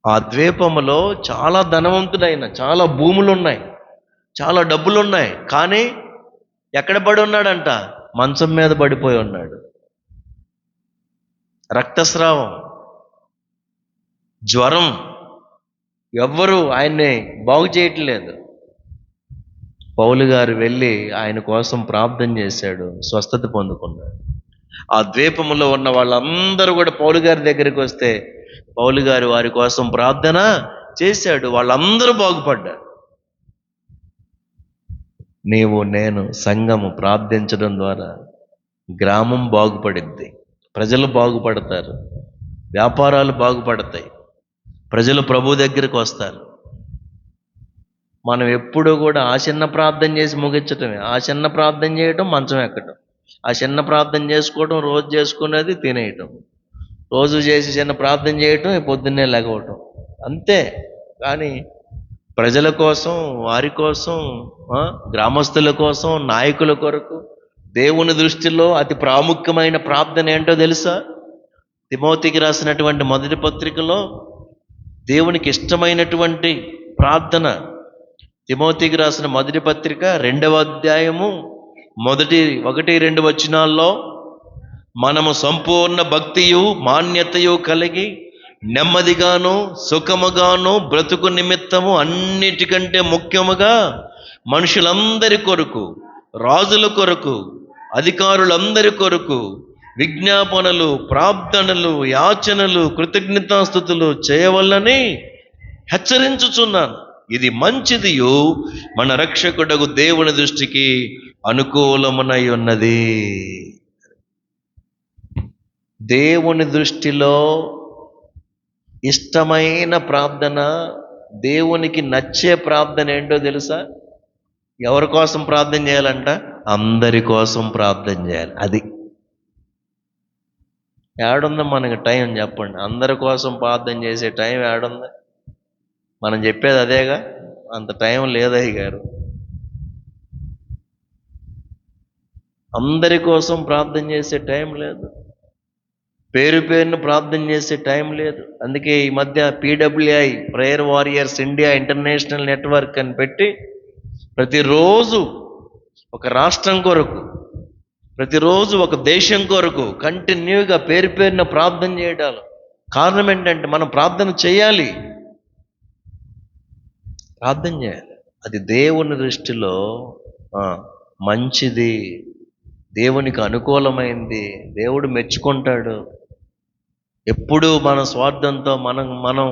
ఆ ద్వీపములో చాలా ధనవంతుడైన, చాలా భూములు ఉన్నాయి, చాలా డబ్బులు ఉన్నాయి. కానీ ఎక్కడ పడి ఉన్నాడంట? మంచం మీద పడిపోయి ఉన్నాడు. రక్తస్రావం, జ్వరం, ఎవ్వరూ ఆయన్ని బాగు చేయట్లేదు. పౌలు గారు వెళ్ళి ఆయన కోసం ప్రార్థన చేశాడు, స్వస్థత పొందుకున్నాడు. ఆ ద్వీపములో ఉన్న వాళ్ళందరూ కూడా పౌలు గారి దగ్గరికి వస్తే పౌలు గారు వారి కోసం ప్రార్థన చేశాడు. వాళ్ళందరూ బాగుపడ్డారు. నీవు, నేను, సంఘము ప్రార్థించడం ద్వారా గ్రామం బాగుపడిద్ది, ప్రజలు బాగుపడతారు, వ్యాపారాలు బాగుపడతాయి, ప్రజలు ప్రభు దగ్గరికి వస్తారు. మనం ఎప్పుడూ కూడా ఆ చిన్న ప్రార్థన చేసి ముగించటమే. ఆ చిన్న ప్రార్థన చేయటం, మంచం ఎక్కటం, ఆ చిన్న ప్రార్థన చేసుకోవటం, రోజు చేసుకునేది తినేయటం, రోజు చేసి చిన్న ప్రార్థన చేయటం, పొద్దున్నే లెగవటం, అంతే. కానీ ప్రజల కోసం, వారి కోసం, గ్రామస్తుల కోసం, నాయకుల కొరకు దేవుని దృష్టిలో అతి ప్రాముఖ్యమైన ప్రార్థన ఏంటో తెలుసా? తిమోతికి రాసినటువంటి మొదటి పత్రికలో దేవునికి ఇష్టమైనటువంటి ప్రార్థన, తిమోతికి రాసిన మొదటి పత్రిక 2వ అధ్యాయము 1-2 వచనాల్లో, మనము సంపూర్ణ భక్తియు మాన్యతయు కలిగి నెమ్మదిగాను సుఖముగాను బ్రతుకు నిమిత్తము అన్నిటికంటే ముఖ్యముగా మనుషులందరి కొరకు, రాజుల కొరకు, అధికారులందరి కొరకు విజ్ఞాపనలు, ప్రార్థనలు, యాచనలు, కృతజ్ఞతాస్తుతులు చేయవలనని హెచ్చరించుచున్నాను. ఇది మంచిదియు మన రక్షకుడగు దేవుని దృష్టికి అనుకూలమునై ఉన్నది. దేవుని దృష్టిలో ఇష్టమైన ప్రార్థన, దేవునికి నచ్చే ప్రార్థన ఏంటో తెలుసా? ఎవరి కోసం ప్రార్థన చేయాలంట? అందరి కోసం ప్రార్థన చేయాలి. అది ఏడుంది మనకి టైం? చెప్పండి. అందరి కోసం ప్రార్థన చేసే టైం ఏడుంది? మనం చెప్పేది అదేగా. అంత టైం లేదయ్య గారు. అందరి కోసం ప్రార్థన చేసే టైం లేదు, పేరు పేరును ప్రార్థన చేసే టైం లేదు. అందుకే ఈ మధ్య PWI prayer warriors India international network అని పెట్టి ప్రతిరోజు ఒక రాష్ట్రం కొరకు, ప్రతిరోజు ఒక దేశం కొరకు కంటిన్యూగా పేరు పేరున ప్రార్థన చేయడాలు. కారణం ఏంటంటే మనం ప్రార్థన చేయాలి, ప్రార్థన చేయాలి. అది దేవుని దృష్టిలో మంచిది, దేవునికి అనుకూలమైంది, దేవుడు మెచ్చుకుంటాడు. ఎప్పుడూ మన స్వార్థంతో మనం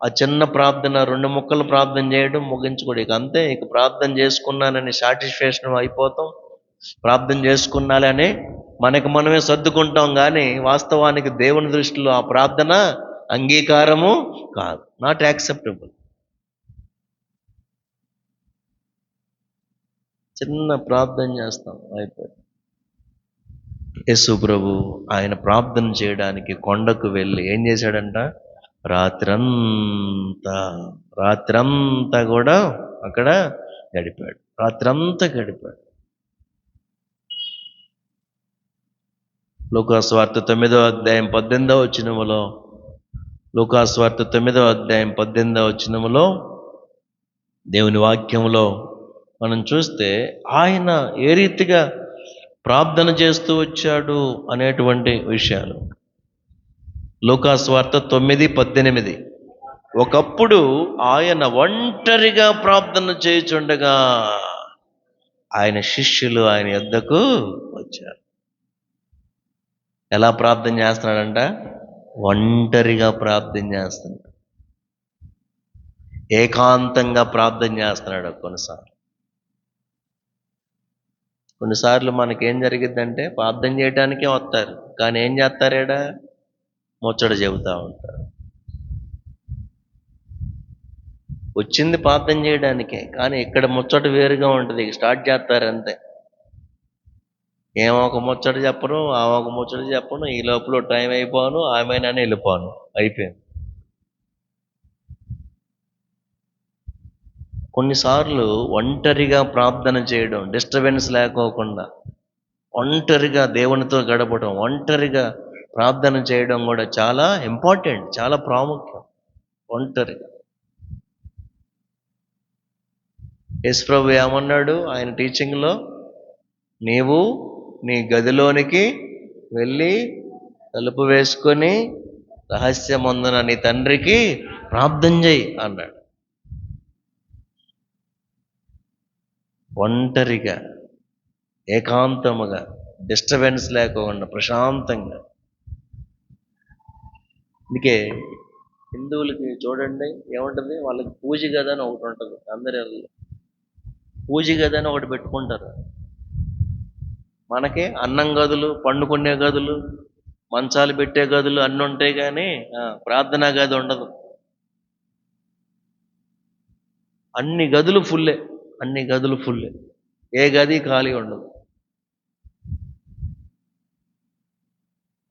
ఆ చిన్న ప్రార్థన 2 ముక్కలు ప్రార్థన చేయడం ముగించుకోడు. ఇక అంతే, ఇక ప్రార్థన చేసుకున్నానని సాటిస్ఫాక్షన్ అయిపోతాం, ప్రార్థన చేసుకున్నాలని మనకు మనమే సర్దుకుంటాం. కానీ వాస్తవానికి దేవుని దృష్టిలో ఆ ప్రార్థన అంగీకారము కాదు, నాట్ యాక్సెప్టబుల్. చిన్న ప్రార్థన చేస్తాం, అయిపోయింది. యేసు ప్రభు ఆయన ప్రార్థన చేయడానికి కొండకు వెళ్ళి ఏం చేశాడంట? రాత్రంతా కూడా అక్కడ గడిపాడు. రాత్రంతా గడిపాడు. లూకాసువార్త 9వ అధ్యాయం 18వ వచనములో, లూకాసువార్త 9వ అధ్యాయం 18వ వచనములో దేవుని వాక్యములో మనం చూస్తే ఆయన ఏ రీతిగా ప్రార్థన చేస్తూ వచ్చాడు అనేటువంటి విషయాలు. లూకాసువార్త 9:18. ఒకప్పుడు ఆయన ఒంటరిగా ప్రార్థన చేయుచుండగా ఆయన శిష్యులు ఆయన యొద్దకు వచ్చారు. ఎలా ప్రార్థన చేస్తున్నాడంట? ఒంటరిగా ప్రార్థన చేస్తున్నాడు, ఏకాంతంగా ప్రార్థన చేస్తున్నాడు. కొన్నిసార్లు మనకేం జరిగిద్దంటే ప్రార్థన చేయడానికే వస్తారు, కానీ ఏం చేస్తారేడా? ముచ్చట చెబుతూ ఉంటారు. వచ్చింది ప్రార్థన చేయడానికే, కానీ ఇక్కడ ముచ్చట వేరుగా ఉంటుంది. స్టార్ట్ చేస్తారు అంతే. ఏమో ఒక ముచ్చట చెప్పను, ఆ ఒక ముచ్చట చెప్పను, ఈ లోపల టైం అయిపోను, ఆమెనని వెళ్ళిపోను, అయిపోయింది. కొన్నిసార్లు ఒంటరిగా ప్రార్థన చేయడం, డిస్టర్బెన్స్ లేకోకుండా ఒంటరిగా దేవునితో గడపడం, ఒంటరిగా ప్రార్థన చేయడం కూడా చాలా ఇంపార్టెంట్, చాలా ప్రాముఖ్యం. ఒంటరిగా యేసు ప్రభు ఏమన్నాడు ఆయన టీచింగ్లో? నీవు నీ గదిలోనికి వెళ్ళి తలుపు వేసుకొని రహస్యమందున నీ తండ్రికి ప్రార్థన చేయి అన్నాడు. ఒంటరిగా, ఏకాంతముగా, డిస్టర్బెన్స్ లేకుండా, ప్రశాంతంగా. అందుకే హిందువులకి చూడండి ఏముంటుంది, వాళ్ళకి పూజ గది అని ఒకటి ఉంటుంది. అందరి పూజ గది అని ఒకటి పెట్టుకుంటారు. మనకి అన్నం గదులు, పండుకునే గదులు, మంచాలు పెట్టే గదులు అన్నీ ఉంటాయి, కానీ ప్రార్థనా గది ఉండదు. అన్ని గదులు ఫుల్లే, ఏ గది ఖాళీ ఉండదు.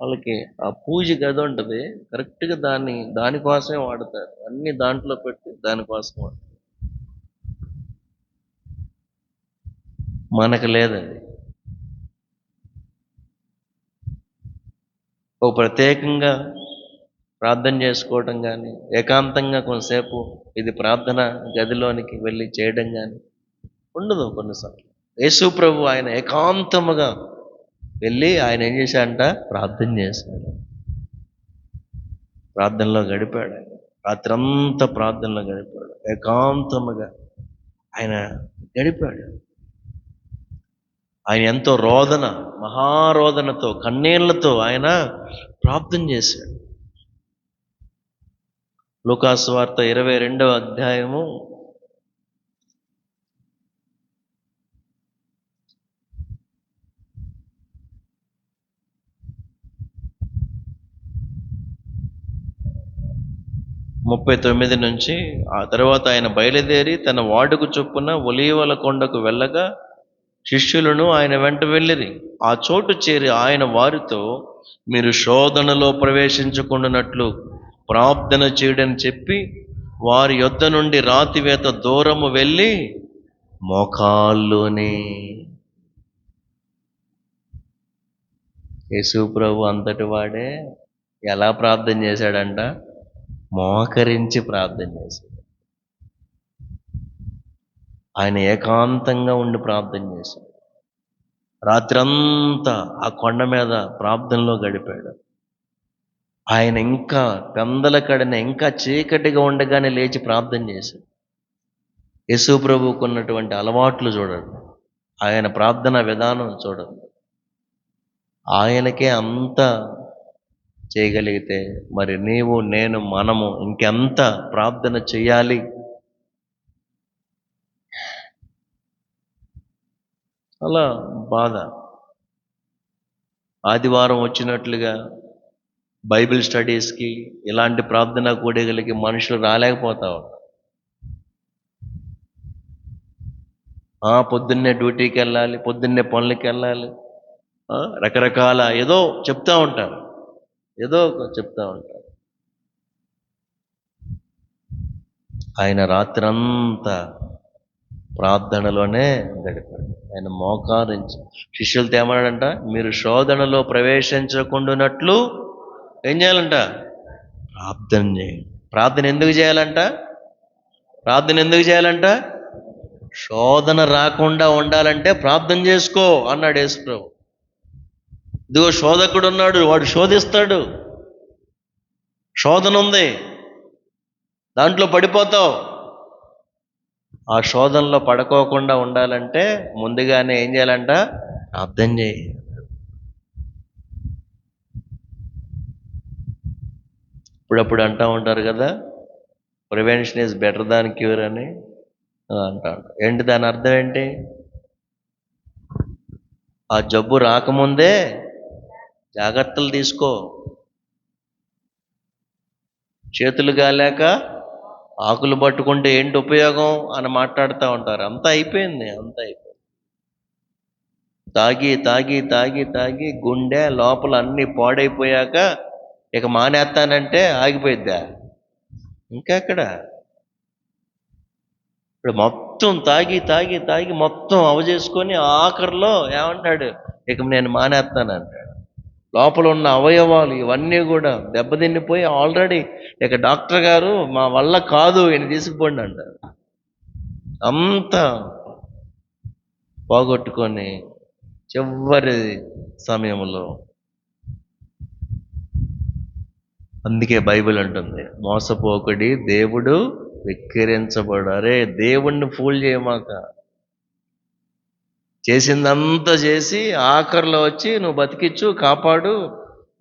వాళ్ళకి ఆ పూజ గది ఉంటుంది, కరెక్ట్గా దానికోసమే వాడతారు. అన్ని దాంట్లో పెట్టి దానికోసం వాడతారు. మనకు లేదండి. ఓ ప్రత్యేకంగా ప్రార్థన చేసుకోవడం కానీ, ఏకాంతంగా కొంతసేపు ఇది ప్రార్థన గదిలోనికి వెళ్ళి చేయడం కానీ ఉండదు కొన్నిసార్లు. యేసు ప్రభు ఆయన ఏకాంతముగా వెళ్ళి ఆయన ఏం చేశాడంట? ప్రార్థన చేశాడు, ప్రార్థనలో గడిపాడు. ఆయన రాత్రంతా ప్రార్థనలో గడిపాడు, ఏకాంతముగా ఆయన గడిపాడు. ఆయన ఎంతో మహారోదనతో, కన్నీళ్లతో ఆయన ప్రార్థన చేశాడు. లూకాసువార్త 22వ అధ్యాయము 39 నుంచి, ఆ తర్వాత ఆయన బయలుదేరి తన వాడుకు చొప్పున ఒలీవల కొండకు వెళ్ళగా శిష్యులను ఆయన వెంట వెళ్ళిరి. ఆ చోటు చేరి ఆయన వారితో, మీరు శోధనలో ప్రవేశించకుండానట్లు ప్రార్థన చేయడని చెప్పి వారి యొద్ద నుండి రాతివేత దూరము వెళ్ళి మోకాల్లోనే. యేసు ప్రభు అంతటి వాడే ఎలా ప్రార్థన చేశాడంట? మోకరించి ప్రార్థన చేశాడు. ఆయన ఏకాంతంగా ఉండి ప్రార్థన చేశాడు. రాత్రంతా ఆ కొండ మీద ప్రార్థనలో గడిపాడు. ఆయన ఇంకా పెందల కడిన ఇంకా చీకటిగా ఉండగానే లేచి ప్రార్థన చేశాడు. యేసు ప్రభువుకు ఉన్నటువంటి అలవాట్లు చూడండి, ఆయన ప్రార్థన విధానం చూడండి. ఆయనకే అంత చేయగలిగితే మరి నీవు నేను మనము ఇంకెంత ప్రార్థన చేయాలి? అలా బాధ. ఆదివారం వచ్చినట్లుగా బైబిల్ స్టడీస్కి ఇలాంటి ప్రార్థనా కూడికలకి మనుషులు రాలేకపోతా ఉన్నారు. పొద్దున్నే డ్యూటీకి వెళ్ళాలి, పొద్దున్నే పనులకి వెళ్ళాలి, రకరకాల ఏదో చెప్తా ఉంటారు. ఆయన రాత్రంతా ప్రార్థనలోనే గడిపాడు. ఆయన మోకారించి శిష్యులతో ఏమన్నాడంట? మీరు శోధనలో ప్రవేశించకుండానట్లు ఏం చేయాలంట? ప్రార్థన చేయండి. ప్రార్థన ఎందుకు చేయాలంట? శోధన రాకుండా ఉండాలంటే ప్రార్థన చేసుకో అన్నాడు యేసు ప్రభు. ఇదిగో శోధకుడు ఉన్నాడు, వాడు శోధిస్తాడు. శోధన ఉంది, దాంట్లో పడిపోతావు. ఆ శోధనలో పడుకోకుండా ఉండాలంటే ముందుగానే ఏం చేయాలంట? ప్రార్థన చేయి. ఇప్పుడప్పుడు అంటూ ఉంటారు కదా, prevention is better than cure అని అంటాడు. ఏంటి దాని అర్థం ఏంటి? ఆ జబ్బు రాకముందే జాగ్రత్తలు తీసుకో. చేతులు గాలేక ఆకులు పట్టుకుంటే ఏంటి ఉపయోగం అని మాట్లాడుతూ ఉంటారు. అంతా అయిపోయింది. తాగి గుండె లోపల అన్నీ పాడైపోయాక ఇక మానేస్తానంటే ఆగిపోయిద్దా? ఇంకెక్కడ? ఇప్పుడు మొత్తం తాగి మొత్తం అవజేసుకొని ఆఖరిలో ఏమంటాడు? ఇక నేను మానేస్తానంటాడు. లోపల ఉన్న అవయవాలు ఇవన్నీ కూడా దెబ్బతిన్నిపోయి ఆల్రెడీ ఇక డాక్టర్ గారు మా వల్ల కాదు, ఈయన తీసుకుపోండి అంటారు. అంతా పోగొట్టుకొని చివరి సమయంలో, అందుకే బైబిల్ అంటుంది, మోసపోకుడి, దేవుడు వెక్కిరించబడు. అరే, దేవుణ్ణి ఫూల్ చేయమాక. చేసిందంతా చేసి ఆఖరిలో వచ్చి నువ్వు బతికిచ్చు, కాపాడు,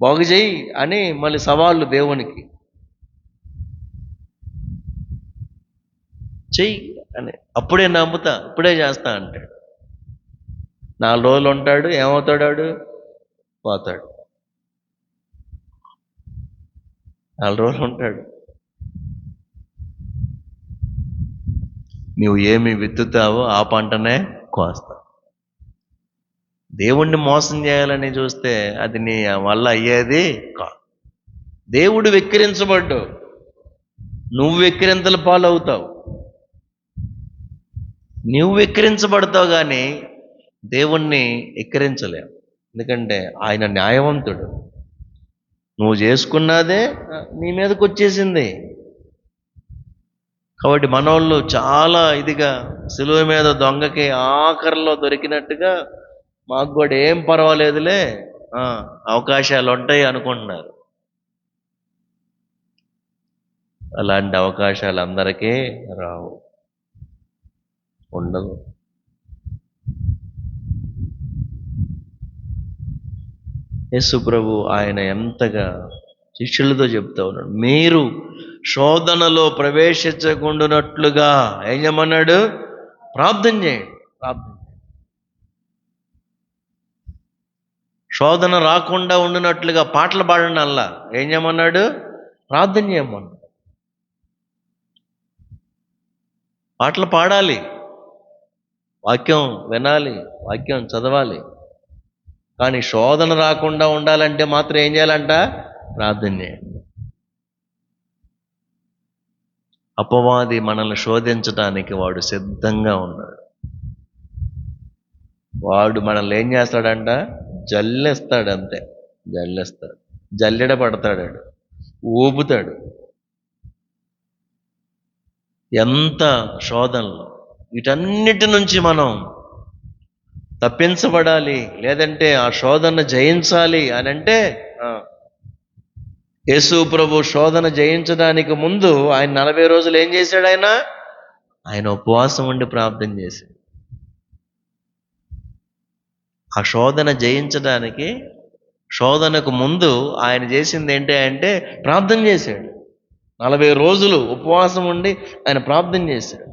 బాగు చేయి అని మళ్ళీ సవాళ్ళు దేవునికి. చెయ్యి అని, అప్పుడే నమ్ముతా, ఇప్పుడే చేస్తా అంటాడు. 4 రోజులు ఉంటాడు, ఏమవుతాడు? పోతాడు. 4 రోజులు ఉంటాడు. నువ్వు ఏమి విత్తుతావో ఆ పంటనే కోస్తావు. దేవుణ్ణి మోసం చేయాలని చూస్తే అది నీ వల్ల అయ్యేది కాదు. దేవుడు వెక్కిరించబడ్డు, నువ్వు వెక్కిరింతల పాలవుతావు. నువ్వు వెక్కిరించబడతావు కానీ దేవుణ్ణి ఎక్కిరించలేవు. ఎందుకంటే ఆయన న్యాయవంతుడు. నువ్వు చేసుకున్నదే నీ మీదకి వచ్చేసింది. కాబట్టి మనోళ్ళు చాలా ఇదిగా సిలువ మీద దొంగకి ఆఖరిలో దొరికినట్టుగా మాకు కూడా ఏం పర్వాలేదులే, అవకాశాలు ఉంటాయి అనుకుంటున్నారు. అలాంటి అవకాశాలు అందరికీ రావు, ఉండవు. యేసు ప్రభు ఆయన ఎంతగా శిష్యులతో చెప్తా ఉన్నాడు, మీరు శోధనలో ప్రవేశించకుండానట్లుగా ఏం చేయమన్నాడు? ప్రార్థన చేయండి. శోధన రాకుండా ఉండినట్లుగా పాటలు పాడండి. అల్లా ఏం చేయమన్నాడు? ప్రార్థన చేయమన్నాడు. పాటలు పాడాలి, వాక్యం వినాలి, వాక్యం చదవాలి. కానీ శోధన రాకుండా ఉండాలంటే మాత్రం ఏం చేయాలంట? ప్రార్థన చేయండి. అపవాది మనల్ని శోధించడానికి వాడు సిద్ధంగా ఉన్నాడు. వాడు మనల్ని ఏం చేస్తాడంట? జల్లేస్తాడు, అంతే. జల్లేస్తాడు, జల్లెడ పడతాడు, ఊపుతాడు. ఎంత శోధనలు! వీటన్నిటి నుంచి మనం తప్పించబడాలి, లేదంటే ఆ శోధన జయించాలి అని అంటే యేసు ప్రభు శోధన జయించడానికి ముందు ఆయన 40 రోజులు ఏం చేశాడు? ఆయన ఉపవాసం ఉండి ప్రార్థన చేశాడు. ఆ శోధన జయించడానికి, శోధనకు ముందు ఆయన చేసింది ఏంటి అంటే ప్రార్థన చేశాడు. 40 రోజులు ఉపవాసం ఉండి ఆయన ప్రార్థన చేశాడు.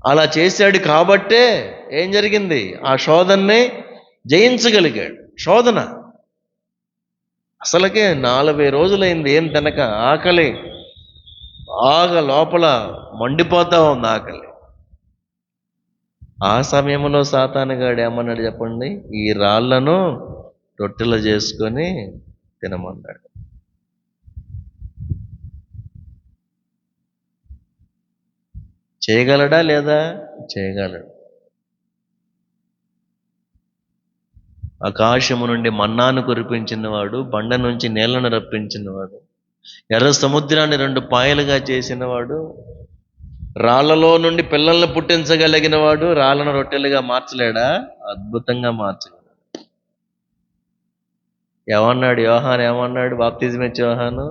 అలా చేశాడు కాబట్టే ఏం జరిగింది? ఆ శోధనని జయించగలిగాడు. శోధన అసలుకే 40 రోజులైంది ఏం తినక, ఆకలి బాగా లోపల మండిపోతా ఉంది, ఆకలి. ఆ సమయంలో సాతానుగాడు ఏమన్నాడు చెప్పండి? ఈ రాళ్లను రొట్టెలు చేసుకొని తినమన్నాడు. చేయగలడా లేదా? చేయగలడు. ఆకాశము నుండి మన్నాను కురిపించినవాడు, బండ నుంచి నీళ్లను రప్పించినవాడు, ఎర్ర సముద్రాన్ని 2 పాయలుగా చేసినవాడు, రాళ్లలో నుండి పిల్లల్ని పుట్టించగలిగిన వాడు రాళ్లను రొట్టెలుగా మార్చలేడా? అద్భుతంగా మార్చగలడు. ఏమన్నాడు యోహాను? ఏమన్నాడు బాప్తిజం ఇచ్చే యోహాను?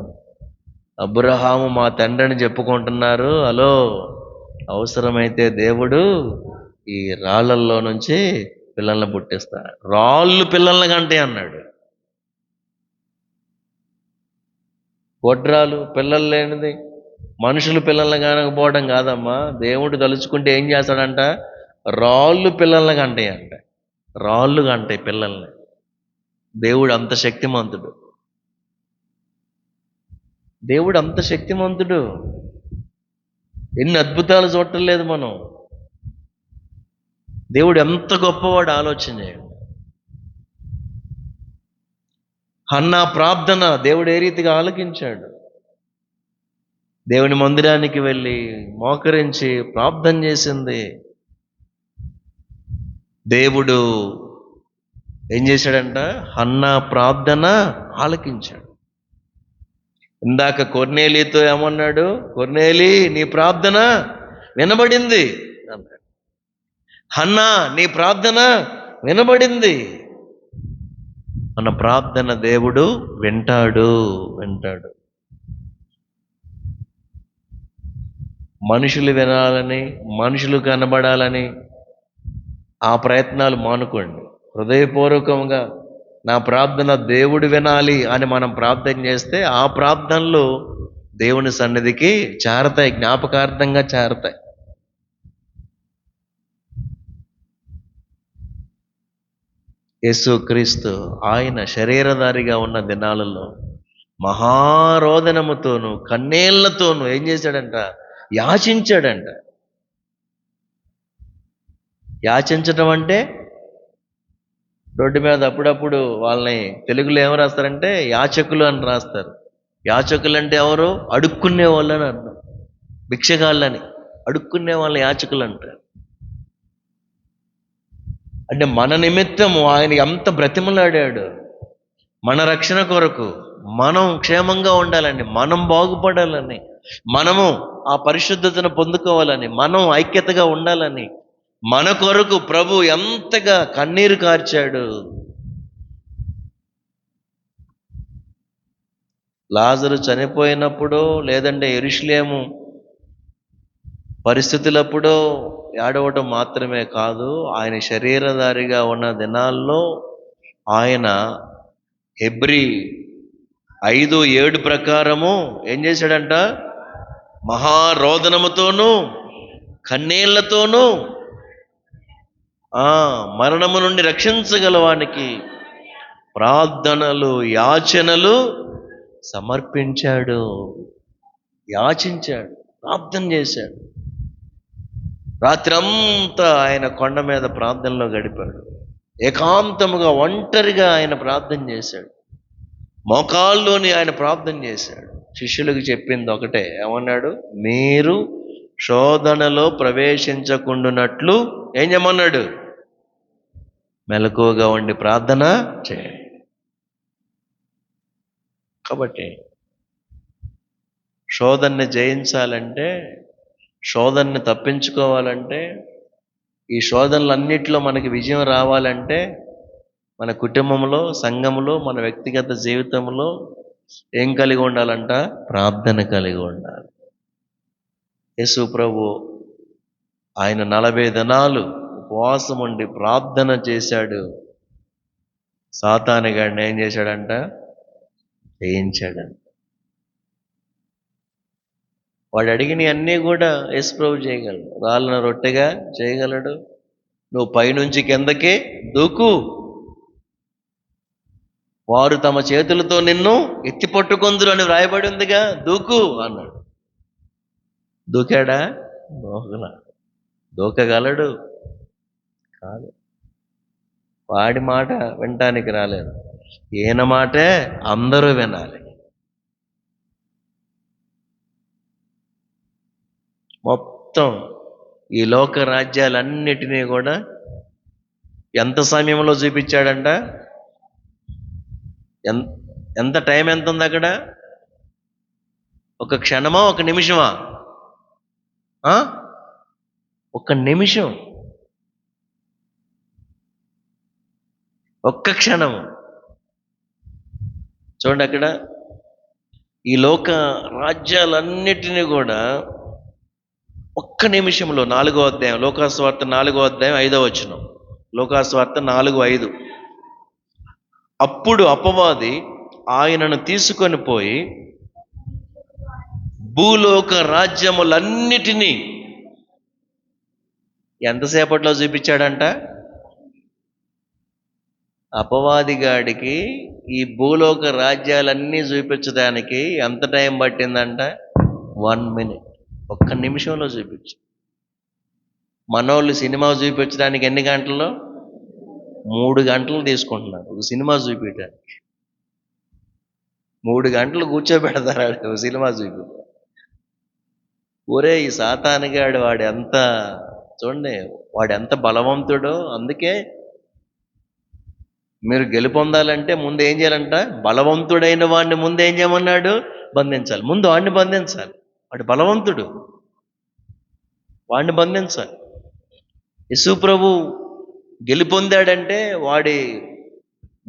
అబ్రహాము మా తండ్రిని చెప్పుకుంటున్నారు. హలో, అవసరమైతే దేవుడు ఈ రాళ్లల్లో నుంచి పిల్లల్ని పుట్టిస్తాడు. రాళ్ళు పిల్లల్ని కంటే అన్నాడు. గొడ్రాలు పిల్లలు లేనిది, మనుషులు పిల్లల్ని కానకపోవడం కాదమ్మా. దేవుడు తలుచుకుంటే ఏం చేస్తాడంట? రాళ్ళు పిల్లల్ని కంటాయి అంట. రాళ్ళు కంటాయి పిల్లల్ని. దేవుడు అంత శక్తిమంతుడు. దేవుడు అంత శక్తిమంతుడు. ఎన్ని అద్భుతాలు చూడటం లేదు మనం. దేవుడు ఎంత గొప్పవాడు ఆలోచన చేయండి. హన్నా ప్రార్థన దేవుడు ఏ రీతిగా ఆలకించాడు. దేవుని మందిరానికి వెళ్ళి మోకరించి ప్రార్థన చేసింది. దేవుడు ఏం చేశాడంట? హన్నా ప్రార్థన ఆలకించాడు. ఇందాక కొర్నేలితో ఏమన్నాడు? కొర్నేలి, నీ ప్రార్థన వినబడింది అన్నాడు. హన్నా, నీ ప్రార్థన వినబడింది. మన ప్రార్థన దేవుడు వింటాడు. మనుషులు వినాలని, మనుషులు కనబడాలని ఆ ప్రయత్నాలు మానుకోండి. హృదయపూర్వకంగా నా ప్రార్థన దేవుడు వినాలి అని మనం ప్రార్థన చేస్తే ఆ ప్రార్థనలు దేవుని సన్నిధికి చేరతాయి, జ్ఞాపకార్థంగా చేరతాయి. యేసుక్రీస్తు ఆయన శరీరధారిగా ఉన్న దినాలలో మహారోదనముతోనూ కన్నీళ్లతోనూ ఏం చేశాడంట? యాచించాడంట. యాచించటం అంటే రోడ్డు మీద అప్పుడప్పుడు వాళ్ళని తెలుగులో ఏమి రాస్తారంటే యాచకులు అని రాస్తారు. యాచకులు అంటే ఎవరు? అడుక్కునే వాళ్ళు అని అర్థం. భిక్షగాళ్ళని, అడుక్కునే వాళ్ళని యాచకులు అంటారు. అంటే మన నిమిత్తము ఆయన ఎంత బ్రతిమలాడాడు. మన రక్షణ కొరకు, మనం క్షేమంగా ఉండాలని, మనం బాగుపడాలని, మనము ఆ పరిశుద్ధతను పొందుకోవాలని, మనం ఐక్యతగా ఉండాలని మన కొరకు ప్రభు ఎంతగా కన్నీరు కార్చాడు. లాజరు చనిపోయినప్పుడు, లేదంటే యెరూషలేము పరిస్థితులప్పుడు ఏడవటం మాత్రమే కాదు, ఆయన శరీరధారిగా ఉన్న దినాల్లో ఆయన హెబ్రీ 5:7 ప్రకారము ఏం చేశాడంట? మహారోదనముతోనూ కన్నీళ్లతోనూ మరణము నుండి రక్షించగలవానికి ప్రార్థనలు, యాచనలు సమర్పించాడు. యాచించాడు, ప్రార్థన చేశాడు. రాత్రి అంతా ఆయన కొండ మీద ప్రార్థనలో గడిపాడు. ఏకాంతముగా, ఒంటరిగా ఆయన ప్రార్థన చేశాడు. మోకాల్లోని ఆయన ప్రార్థన చేశాడు. శిష్యులకు చెప్పింది ఒకటే, ఏమన్నాడు? మీరు శోధనలో ప్రవేశించకుండానట్లు ఏం చేయమన్నాడు? మెలకువగా ఉండి ప్రార్థన చేయండి. కాబట్టి శోధనని జయించాలంటే, శోధనని తప్పించుకోవాలంటే, ఈ శోధనలన్నిటిలో మనకి విజయం రావాలంటే, మన కుటుంబంలో, సంఘంలో, మన వ్యక్తిగత జీవితంలో ఏం కలిగి ఉండాలంట? ప్రార్థన కలిగి ఉండాలి. యేసు ప్రభు ఆయన 40 దినాలు ఉపవాసం ఉండి ప్రార్థన చేశాడు. సాతాను గాడిని ఏం చేశాడంట? జయించాడంట. వాడు అడిగినవి అన్నీ కూడా యేసు ప్రభు చేయగలడు. రాళ్ళను రొట్టెగా చేయగలడు. నువ్వు పైనుంచి కిందకి దూకు, వారు తమ చేతులతో నిన్ను ఎత్తి పట్టుకొందురు అని వ్రాయబడి ఉందిగా, దూకు అన్నాడు. దూకాడా? దూకలా. దూకగలడు కాదు. వాడి మాట వినటానికి రాలేదు, ఈయన మాటే అందరూ వినాలి. మొత్తం ఈ లోక రాజ్యాలన్నిటినీ కూడా ఎంత సమయంలో చూపించాడంట? ఎంత టైం ఎంత ఉంది అక్కడ? ఒక క్షణమా, ఒక నిమిషమా? ఒక నిమిషం, ఒక్క క్షణము. చూడండి అక్కడ ఈ లోక రాజ్యాలన్నిటినీ కూడా ఒక్క నిమిషంలో, 4వ అధ్యాయం లోకాసువార్త 4వ అధ్యాయం 5వ వచనం, లోకాసువార్త 4:5. అప్పుడు అపవాది ఆయనను తీసుకొని పోయి భూలోక రాజ్యములన్నిటినీ ఎంతసేపట్లో చూపించాడంట? అపవాదిగాడికి ఈ భూలోక రాజ్యాలన్నీ చూపించడానికి ఎంత టైం పట్టిందంట? 1 minute, ఒక్క నిమిషంలో చూపించు. మనోళ్ళు సినిమా చూపించడానికి ఎన్ని గంటల్లో? 3 గంటలు తీసుకుంటున్నారు ఒక సినిమా చూపించడానికి. 3 గంటలు కూర్చోబెడతారు సినిమా చూపి. ఒరే, ఈ సాతానుగాడు వాడు ఎంత, చూడండి వాడు ఎంత బలవంతుడో. అందుకే మీరు గెలుపొందాలంటే ముందు ఏం చేయాలంట? బలవంతుడైన వాడిని ముందు ఏం చేయమన్నాడు? బంధించాలి. ముందు వాడిని బంధించాలి. వాడు బలవంతుడు, వాడిని బంధించాలి. యేసు ప్రభు గెలుపొందాడంటే, వాడి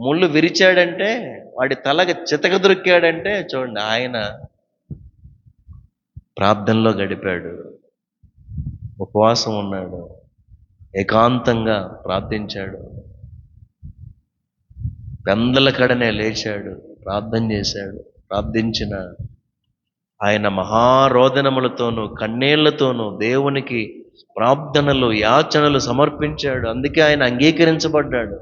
ముళ్ళు విరిచాడంటే, వాడి తలకి చితక దొరికాడంటే, చూడండి ఆయన ప్రార్థనలో గడిపాడు, ఉపవాసం ఉన్నాడు, ఏకాంతంగా ప్రార్థించాడు, పెందల కడనే లేచాడు, ప్రార్థన చేశాడు. ప్రార్థించిన ఆయన మహారోదనములతోనూ కన్నీళ్లతోనూ దేవునికి ప్రార్థనలు, యాచనలు సమర్పించాడు. అందుకే ఆయన అంగీకరించబడ్డాడు.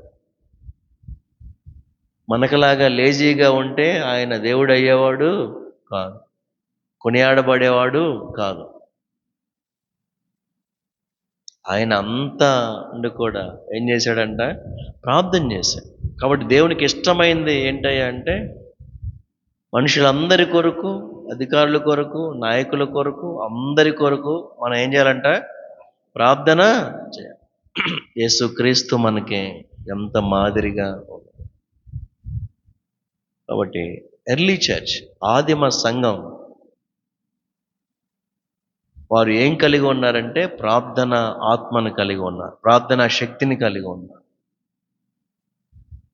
మనకలాగా లేజీగా ఉంటే ఆయన దేవుడు అయ్యేవాడు కాదు, కొనియాడబడేవాడు కాదు. ఆయన అంతా ఉండి కూడా ఏం చేశాడంట? ప్రార్థన చేశాడు. కాబట్టి దేవునికి ఇష్టమైంది ఏంటయ్యా అంటే, మనుషులందరి కొరకు, అధికారుల కొరకు, నాయకుల కొరకు, అందరి కొరకు మనం ఏం చేయాలంట? ప్రార్థన చేయాలి. యేసుక్రీస్తు మనకి ఎంత మాదిరిగా. కాబట్టి ఎర్లీ చర్చ్, ఆదిమ సంఘం వారు ఏం కలిగి ఉన్నారంటే ప్రార్థన ఆత్మను కలిగి ఉన్నారు, ప్రార్థనా శక్తిని కలిగి ఉన్నారు,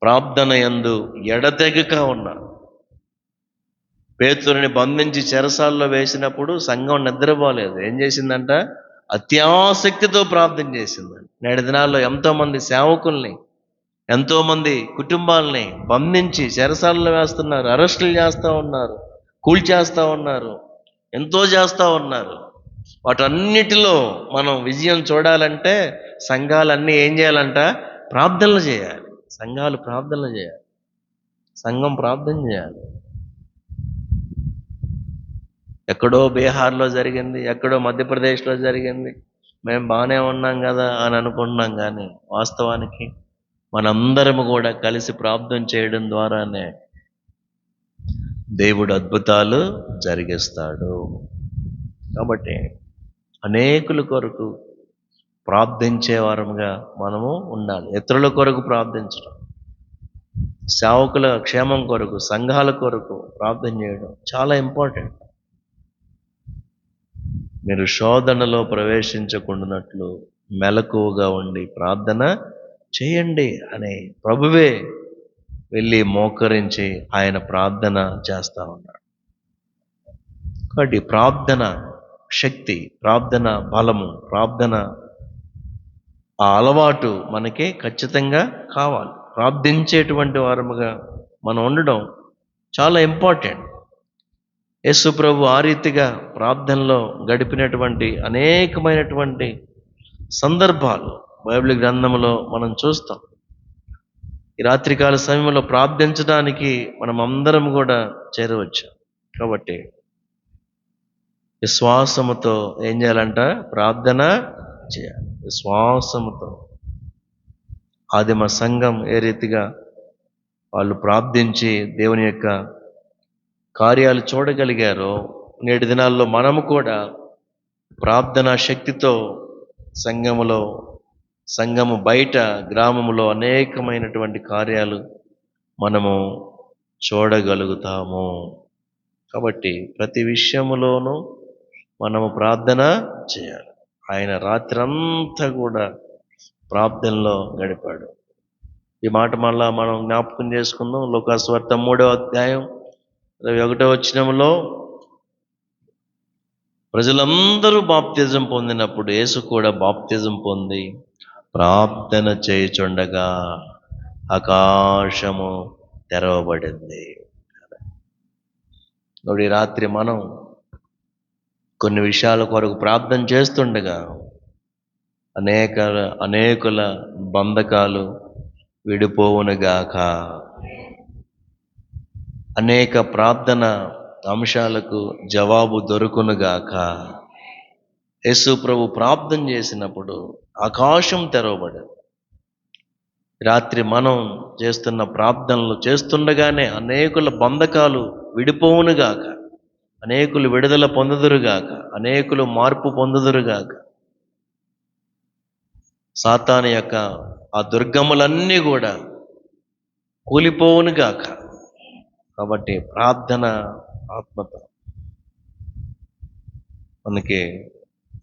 ప్రార్థన యందు ఎడతెగక ఉన్నారు. పేతురుని బంధించి చెరసాల్లో వేసినప్పుడు సంఘం నిద్రపోలేదు. ఏం చేసిందంట? అత్యాసక్తితో ప్రార్థన చేసిందంట. నేటి దినాల్లో ఎంతోమంది సేవకుల్ని, ఎంతోమంది కుటుంబాలని బంధించి చెరసాలలో వేస్తున్నారు, అరెస్టులు చేస్తూ ఉన్నారు, కూల్చేస్తూ ఉన్నారు, ఎంతో చేస్తూ ఉన్నారు. వాటన్నిటిలో మనం విజయం చూడాలంటే సంఘాలన్నీ ఏం చేయాలంట? ప్రార్థనలు చేయాలి. సంఘాలు ప్రార్థనలు చేయాలి, సంఘం ప్రార్థన చేయాలి. ఎక్కడో బీహార్లో జరిగింది, ఎక్కడో మధ్యప్రదేశ్లో జరిగింది, మేము బాగానే ఉన్నాం కదా అని అనుకుంటున్నాం. కానీ వాస్తవానికి మనందరము కూడా కలిసి ప్రార్థన చేయడం ద్వారానే దేవుడు అద్భుతాలు జరిగిస్తాడు. కాబట్టి అనేకుల కొరకు ప్రార్థించే వారముగా మనము ఉండాలి. ఇతరుల కొరకు ప్రార్థించడం, సేవకుల క్షేమం కొరకు, సంఘాల కొరకు ప్రార్థన చేయడం చాలా ఇంపార్టెంట్. మీరు శోధనలో ప్రవేశించకుండానట్లు మెలకువగా ఉండి ప్రార్థన చేయండి అని ప్రభువే వెళ్ళి మోకరించి ఆయన ప్రార్థన చేస్తా ఉన్నాడు. కాబట్టి ప్రార్థన శక్తి, ప్రార్థన బలము, ప్రార్థన ఆ అలవాటు మనకి ఖచ్చితంగా కావాలి. ప్రార్థించేటువంటి వారముగా మనం ఉండడం చాలా ఇంపార్టెంట్. యేసు ప్రభు ఆ రీతిగా ప్రార్థనలో గడిపినటువంటి అనేకమైనటువంటి సందర్భాలు బైబిల్ గ్రంథంలో మనం చూస్తాం. ఈ రాత్రికాల సమయంలో ప్రార్థించడానికి మనం అందరం కూడా చేరవచ్చు. కాబట్టి విశ్వాసముతో ఏం చేయాలంట? ప్రార్థన చేయాలి. విశ్వాసముతో ఆదిమ సంఘం ఏ రీతిగా వాళ్ళు ప్రార్థించి దేవుని యొక్క కార్యాలు చూడగలిగారో, నేటి దినాల్లో మనము కూడా ప్రార్థనా శక్తితో సంఘము బయట గ్రామములో అనేకమైనటువంటి కార్యాలు మనము చూడగలుగుతాము. కాబట్టి ప్రతి విషయములోనూ మనము ప్రార్థన చేయాలి. ఆయన రాత్రంతా కూడా ప్రార్థనలో గడిపాడు. ఈ మాట మళ్ళా మనం జ్ఞాపకం చేసుకుందాం. లూకాసువార్త 3వ అధ్యాయం 21వ వచనంలో ప్రజలందరూ బాప్తిజం పొందినప్పుడు యేసు కూడా బాప్తిజం పొంది ప్రార్థన చేయుచుండగా ఆకాశము తెరవబడింది. ఇప్పుడు ఈ రాత్రి మనం కొన్ని విషయాల కొరకు ప్రార్థన చేస్తుండగా అనేకుల బంధకాలు విడిపోవునుగాక. అనేక ప్రార్థన అంశాలకు జవాబు దొరుకునుగాక. యేసు ప్రభు ప్రార్థన చేసినప్పుడు ఆకాశం తెరవబడింది. రాత్రి మనం చేస్తున్న ప్రార్థనలు చేస్తుండగానే అనేకుల బంధకాలు విడిపోవునుగాక, అనేకులు విడుదల పొందుదురుగాక, అనేకులు మార్పు పొందుదురుగాక. సాతాను యొక్క ఆ దుర్గములన్నీ కూడా కూలిపోవునుగాక. కాబట్టి ప్రార్థన ఆత్మతో. మనకి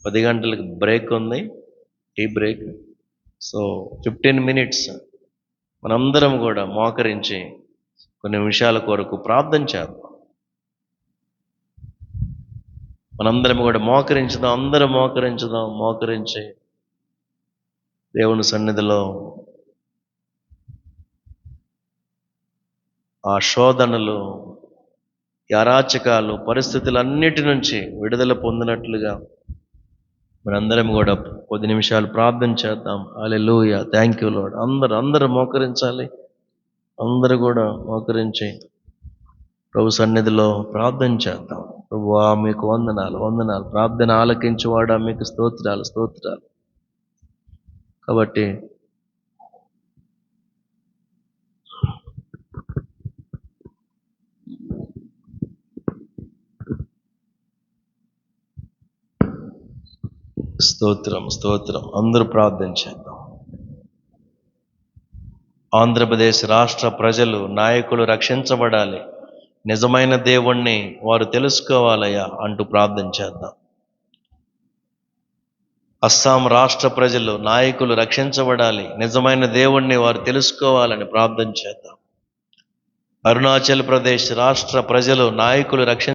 10 గంటలకు బ్రేక్ ఉంది, టీ బ్రేక్. సో 15 మినిట్స్ మనందరం కూడా మోకరించి కొన్ని నిమిషాల కొరకు ప్రార్థన చేద్దాం. మనందరం కూడా అందరం మోకరించి దేవుని సన్నిధిలో ఆ శోధనలు, అరాచకాలు, పరిస్థితులన్నిటి నుంచి విడుదల పొందినట్లుగా మనందరం కూడా 10 నిమిషాలు ప్రార్థన చేద్దాం. హల్లెలూయా, థ్యాంక్ యూ లార్డ్. అందరూ మోకరించాలి. అందరూ కూడా మోకరించి ప్రభు సన్నిధిలో ప్రార్థన చేద్దాం. ప్రభువా మీకు వందనాలు. ప్రార్థన ఆలకించువాడా మీకు స్తోత్రాలు. కాబట్టి స్తోత్రం. అందరూ ప్రార్థన చేద్దాం. ఆంధ్రప్రదేశ్ రాష్ట్ర ప్రజలు, నాయకులు రక్షించబడాలి. నిజమైన దేవుణ్ణి వారు తెలుసుకోవాలయ్యా అంటూ ప్రార్థన చేద్దాం. అస్సాం రాష్ట్ర ప్రజలు, నాయకులు రక్షించబడాలి. నిజమైన దేవుణ్ణి వారు తెలుసుకోవాలని ప్రార్థన చేద్దాం. అరుణాచల్ ప్రదేశ్ రాష్ట్ర ప్రజలు, నాయకులు